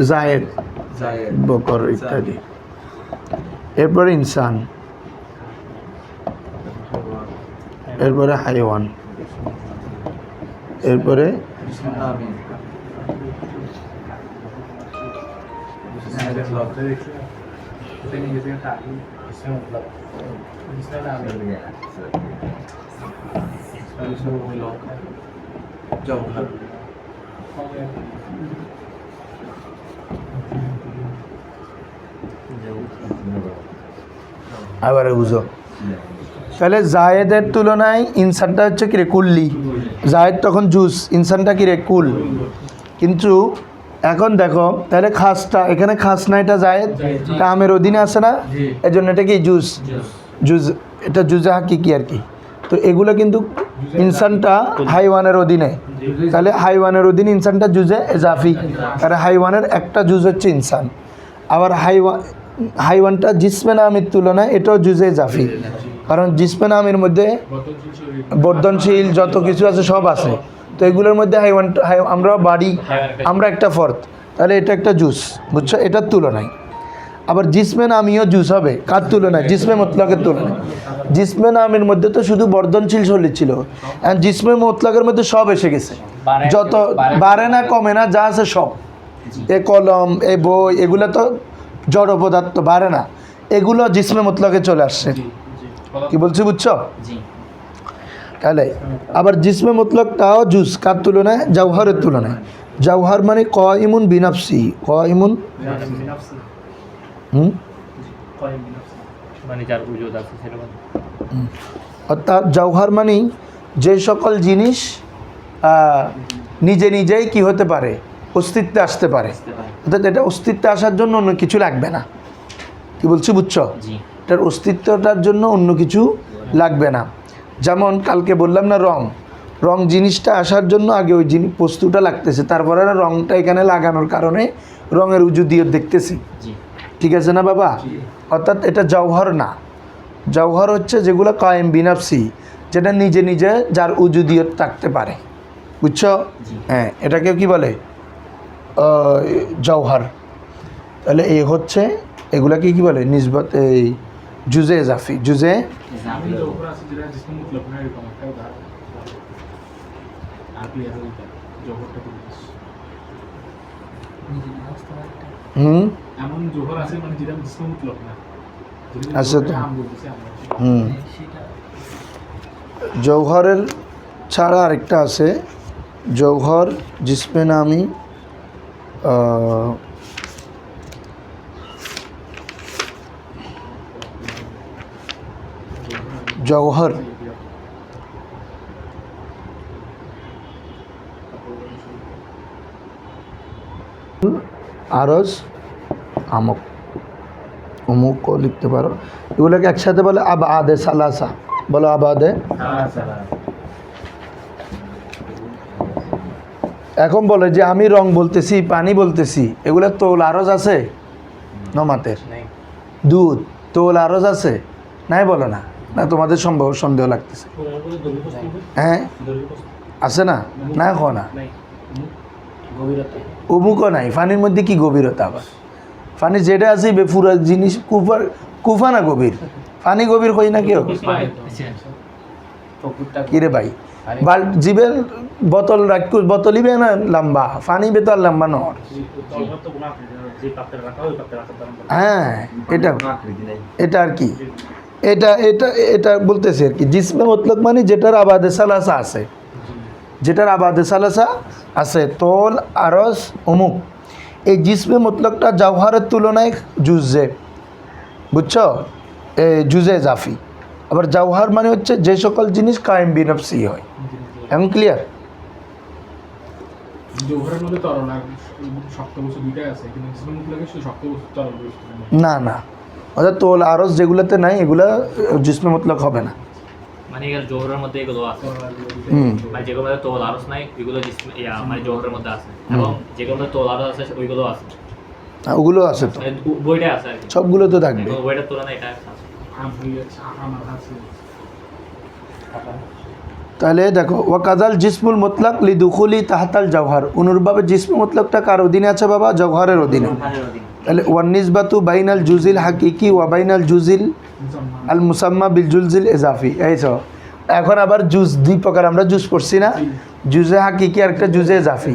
জায়েদ বকর ইত্যাদি, এরপরে ইনসান, এরপরে হাইওয়ান, এরপরে আবার বুঝো। তাহলে জায়েদের তুলনায় ইনসানটা হচ্ছে কিরে কুল্লি, জায়েদ তখন জুস, ইনসানটা কিরে কুল। কিন্তু এখন দেখো তাহলে খাসটা এখানে খাস না, এটা জায়েদ, এটা আমের অধীনে আছে না, এই জন্য এটা কি জুস, জুজ, এটা জুজে হাকিকি আর কি। তো এগুলো কিন্তু ইনসানটা হাইওয়ানের অধীনে, তাহলে হাইওয়ানের অধীনে ইনসানটা জুজে এজাফি, কারণ হাইওয়ানের একটা জুজ হচ্ছে ইনসান। আবার হাইওয়ানটা জিসমে নামের তুলনায় এটাও জুজে এজাফি, কারণ জিসমে নামের মধ্যে বর্ধনশীল যত কিছু আছে সব আছে। তো এগুলোর মধ্যে হাইওয়ানটা আমরা বাড়ি, আমরা একটা ফর্দ, তাহলে এটা একটা জুস, বুঝছো, এটার তুলনায়। আবার জিসমে নামিও জুস হবে কার তুলনায়? জিসমে মুতলাকের তুলনায়। জিসমে নামের মধ্যে তো শুধু বর্ধনশীল শরীর ছিল, আর জিসমে মুতলাকের মধ্যে সব এসে গেছে, যত বাড়ে না কমে না যা আছে সব, এ কলম এ বই এগুলো তো জড় পদার্থ, বাড়ে না, এগুলো জিসমে মুতলাকে চলে আসছে। কি বলছি বুঝছো? তাহলে আবার জিসমে মুতলাকটাও জুস কার তুলনায়? জাওহারের তুলনায়। জাওহার মানে কাইমুন বিনাফসি, কাইমুন মানে যার উজুদ আছে সেরকম। অর্থাৎ জাওহার মানে যে সকল জিনিস নিজে নিজেই কি হতে পারে, অস্তিত্বে আসতে পারে, অর্থাৎ এটা অস্তিত্বে আসার জন্য অন্য কিছু লাগবে না। কি বলছি বুঝছো? এটার অস্তিত্বটার জন্য অন্য কিছু লাগবে না। যেমন কালকে বললাম না রং, রং জিনিসটা আসার জন্য আগে ওই জিনিস বস্তুটা লাগতেছে, তারপরে রংটা এখানে লাগানোর কারণে রঙের উজুদিয়ত দেখতেছি। ঠিক আছে না বাবা? অর্থাৎ এটা জওহর না, জওহর হচ্ছে যেগুলো কায়েম বিনাফসি, যেটা নিজে নিজে যার উজুদিয়ত থাকতে পারে, বুঝছো? হ্যাঁ, এটাকে কি বলে? জওহর। তাহলে এই হচ্ছে এগুলাকে কি বলে? নিসবত এই জুজে এজাফি, জুজে এমন জোহর আছে মানে যেটা জিসমে মুতলাক না, আছে তো। জৌহরের ছাড়া আরেকটা আছে, জৌহর জিসমে নামি, জৌহর আরজ আমক অমুকও লিখতে পারো, এগুলোকে একসাথে বলে আবাদে সালাসা, বলো আবাদে। এখন বলে যে আমি রং বলতেছি, পানি বলতেছি, এগুলো তোল আরজ আছে নমাতের, দুধ তোল আরজ আছে নাই? বলো না, না তোমাদের সম্ভব সন্দেহ লাগতেছে। হ্যাঁ আছে না? না কো না, অমুকও নাই। পানির মধ্যে কি গভীরতা? আবার পানি যেটা আছে বেফুরা জিনিস, কুফা না গভীর, পানি গভীর হই না কেউ? কিরে ভাই, জীবের বোতল রাখু বোতলিবে না লম্বা পানি বেতর লম্বা নয়। হ্যাঁ এটা এটা আর কি এটা এটা এটা বলতেছে আর কি জিসমে মতলক মানে যেটার আবাদে সালাসা আছে, যেটার আবাদে সালাসা আছে, তোল আরস অমুক। এই জিসমে মতলকটা জওহারের তুলনায় জুজে, বুঝছো, জুজে জাফি। আবার জওহার মানে হচ্ছে যে সকল জিনিস কায়েম বিনফসি হয়। এখন ক্লিয়ার? জওহরের মধ্যে তরল আর শক্ত বস্তু দুইটাই আছে, কিন্তু জিসমে মুতলাকে শুধু শক্ত বস্তু তরল বস্তু না না, অর্থাৎ তোল আরস যেগুলোতে নাই এগুলা জিসমে মতলক হবে না। মানে এগুলো জোহরের মধ্যে এগুলো আছে, হুম মানে যেগুলো মধ্যে তোল আরস নাই ওইগুলো মানে জোহরের মধ্যে আছে, এবং যেগুলো মধ্যে তোল আরস আছে ওইগুলো আছে, ওগুলো আছে তো, মানে বইটা আছে আর কি, সবগুলো তো থাকবে। বইটার তুলনায় এটা আছে। আমার আছে। তাহলে দেখো ওয়াকাজাল জিসমুল মতলক লিদুখুলি তাহতাল জওহার, অনুরূপভাবে জিসমে মতলকটা কার অধীনে আছে বাবা? জওহারের অধীনে। তাহলে ওয়ান নিসবাতু বাইনাল জুজিল হাকিকি ওয়া বাইনাল জুজিল আল মুসাম্মা বিল জুলজিল ইজাফি। এই তো এখন আবার জুজ দুই প্রকার আমরা জুজ পড়ছি না, জুজে হাকিকি আর একটা জুজে ইজাফি।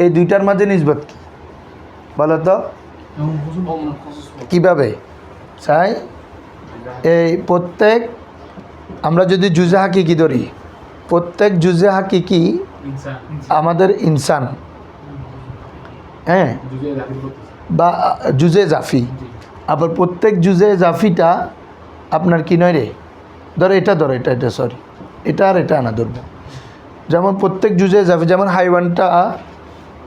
এই দুইটার মাঝে নিসবত কি বলো তো? কিভাবে চাই? এই প্রত্যেক আমরা যদি জুজে হাকিকি ধরি, প্রত্যেক জুজে হাকিকি আমাদের ইনসান, হ্যাঁ, বা জুজে জাফি। আবার প্রত্যেক জুজে জাফিটা আপনার কি নয় রে, ধরো এটা ধরো, এটা এটা সরি এটা আর এটা আনা ধরবো। যেমন প্রত্যেক জুজে জাফি, যেমন হাইওয়ানটা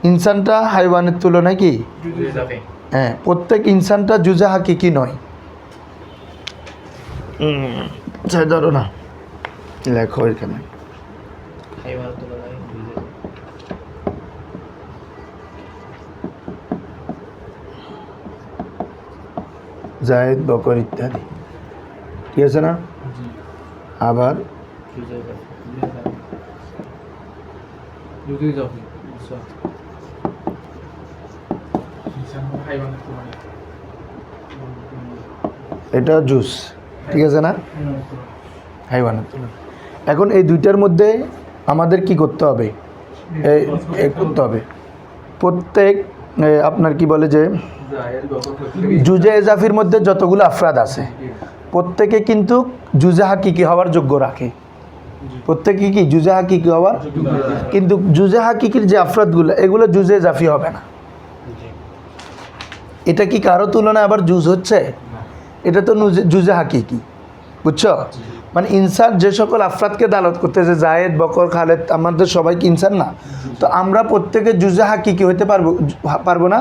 ইনসানটা হাইওয়ানের তুলনায় কি, হ্যাঁ, প্রত্যেক ইনসানটা জুজে হাকিকি নয়। ধরো না, লেখো এখানে জায়েদ বকর ইত্যাদি, ঠিক আছে না? আবার এটা জুস, ঠিক আছে না, হাইওয়ানের তুলনা। এখন এই দুইটার মধ্যে আমাদের কি করতে হবে? এই করতে হবে প্রত্যেক আপনার কি বলে যে জুজে এজাফির মধ্যে যতগুলো আফরাদ আছে প্রত্যেকে কিন্তু জুজে হাকিকি হওয়ার যোগ্য রাখে, প্রত্যেকে কি জুজে হাকিকি হওয়ার, কিন্তু জুজে হাকিকির যে আফরাদগুলো এগুলো জুজে জাফি হবে না। এটা কি কারো তুলনায় আবার জুজ হচ্ছে? এটা তো জুজে হাকিকি, বুঝছো? মানে ইনসান যে সকল আফরাদকে দালত করতেছে, জায়েদ বকর খালেদ আমাদের সবাইকে ইনসান না, তো আমরা প্রত্যেকে জুজে হাকিকি হইতে পারবো না?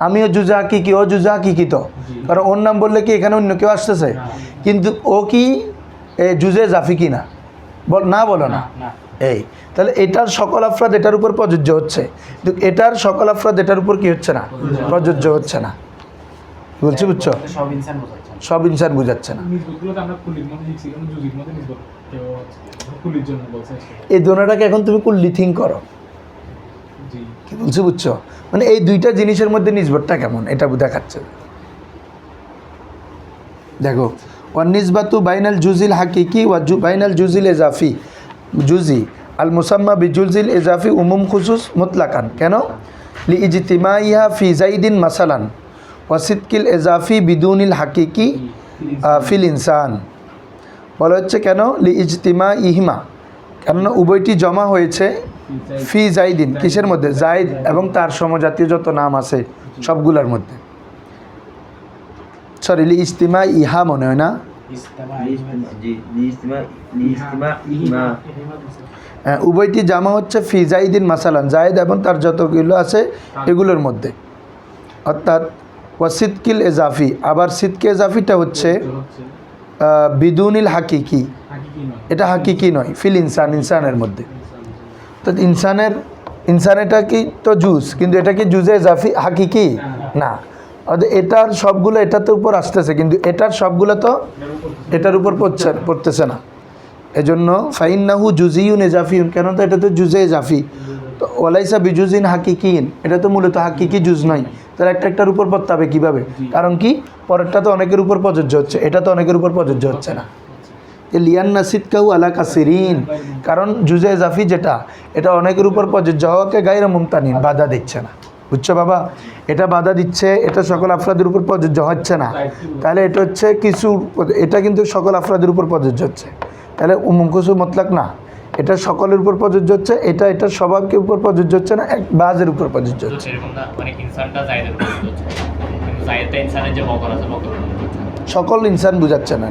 আমিও জুজে হাকিকি, ও জুজে হাকিকি, তো কারণ ওর নাম বললে কি এখানে অন্য কেউ আসতেছে? কিন্তু ও কি জুজে জাফি কি না? না বলো না। এই তাহলে এটার সকল আফরাদ এটার উপর প্রযোজ্য হচ্ছে, কিন্তু এটার সকল আফরাদ এটার উপর কি হচ্ছে না, প্রযোজ্য হচ্ছে না। বলছি বুঝছো? সব ইনসান বুঝাচ্ছে না। এই দোনোটাকে এখন তুমি কুল্লি থিঙ্ক করো, কি বলছি বুঝছো? মানে এই দুইটা জিনিসের মধ্যে নিসবতটা কেমন এটা দেখাচ্ছে। দেখো ওয়ান নিসবাতু বাইনাল জুজিল হাকিকি ওয়া বাইনাল জুজিল ইজাফি, জুজি আল মুসাম্মা বিজুলজিল ইজাফি উমুম খুসুস মুতলাকান। কেন? লি ইজতিমাইহা ফি জাইদিন মাসালান ওয়া সিদকিল ইজাফি বিদুনিল হাকিকি ফিল ইনসান। বলা হচ্ছে কেন? লি ইজতিমা ইহিমা, কেননা উভয়টি জমা হয়েছে ফি জাইদিন, কিসের মধ্যে? জাইদ এবং তার সমজাতীয় যত নাম আছে সবগুলোর মধ্যে। সরি, লি ইজতিমা ইহা মনে হয় না, উভয়টি জামা হচ্ছে ফি জাইদিন মাসালান, জায়েদ এবং তার যতগুলো আছে এগুলোর মধ্যে। অর্থাৎ ওয়াসিদকিল এজাফি, আবার সিদকে এজাফিটা হচ্ছে বিদুনিল হাকিকি, এটা হাকিকি নয়, ফিল ইনসান, ইনসানের মধ্যে। তো ইনসানেরটা কি তো জুজ, কিন্তু এটা কি জুজে এজাফি হাকিকি না। অর্থাৎ এটার সবগুলো এটাতে উপর আসতেছে, কিন্তু এটার সবগুলো তো এটার উপর পড়তেছে না। এজন্য ফাইন্নাহু জুজিউন এজাফিউন, কেন? তো এটা তো জুজে এজাফি, তো ওয়ালাইসা বিজুজিন হাকিকিন, এটা তো মূলত হাকিকি জুজ নয়। তাহলে একটার উপর পড়তে হবে কীভাবে? কারণ কি পরেরটা তো অনেকের উপর প্রযোজ্য হচ্ছে, এটা তো অনেকের উপর প্রযোজ্য হচ্ছে না। যে লিয়ান নাসিদ কাউ আলা কাসিরিন, কারণ জুজে ইজাফি যেটা, এটা অনেকের উপর প্রযোজ্য হওয়াকে গায়রা মুমতানিন, বাধা দিচ্ছে না। বুঝছো বাবা, এটা বাধা দিচ্ছে, এটা সকল আফরাদের উপর প্রযোজ্য হচ্ছে না, তাহলে এটা হচ্ছে কিছু, এটা কিন্তু সকল আফরাদের উপর প্রযোজ্য হচ্ছে, তাহলে উমুম খুসুস মতলাক না, এটা সকলের উপর প্রযোজ্য হচ্ছে, এটা এটার স্বভাবকে উপর প্রযোজ্য হচ্ছে না, এক বাজের উপর প্রযোজ্য তো হচ্ছে। সেরকম না, মানে ইনসানটা জায়েদের উপর হচ্ছে, কিন্তু জায়েদটা ইনসানের যে বকর আছে বকরের উপর হচ্ছে। সকল ইনসান বুঝাচ্ছে না।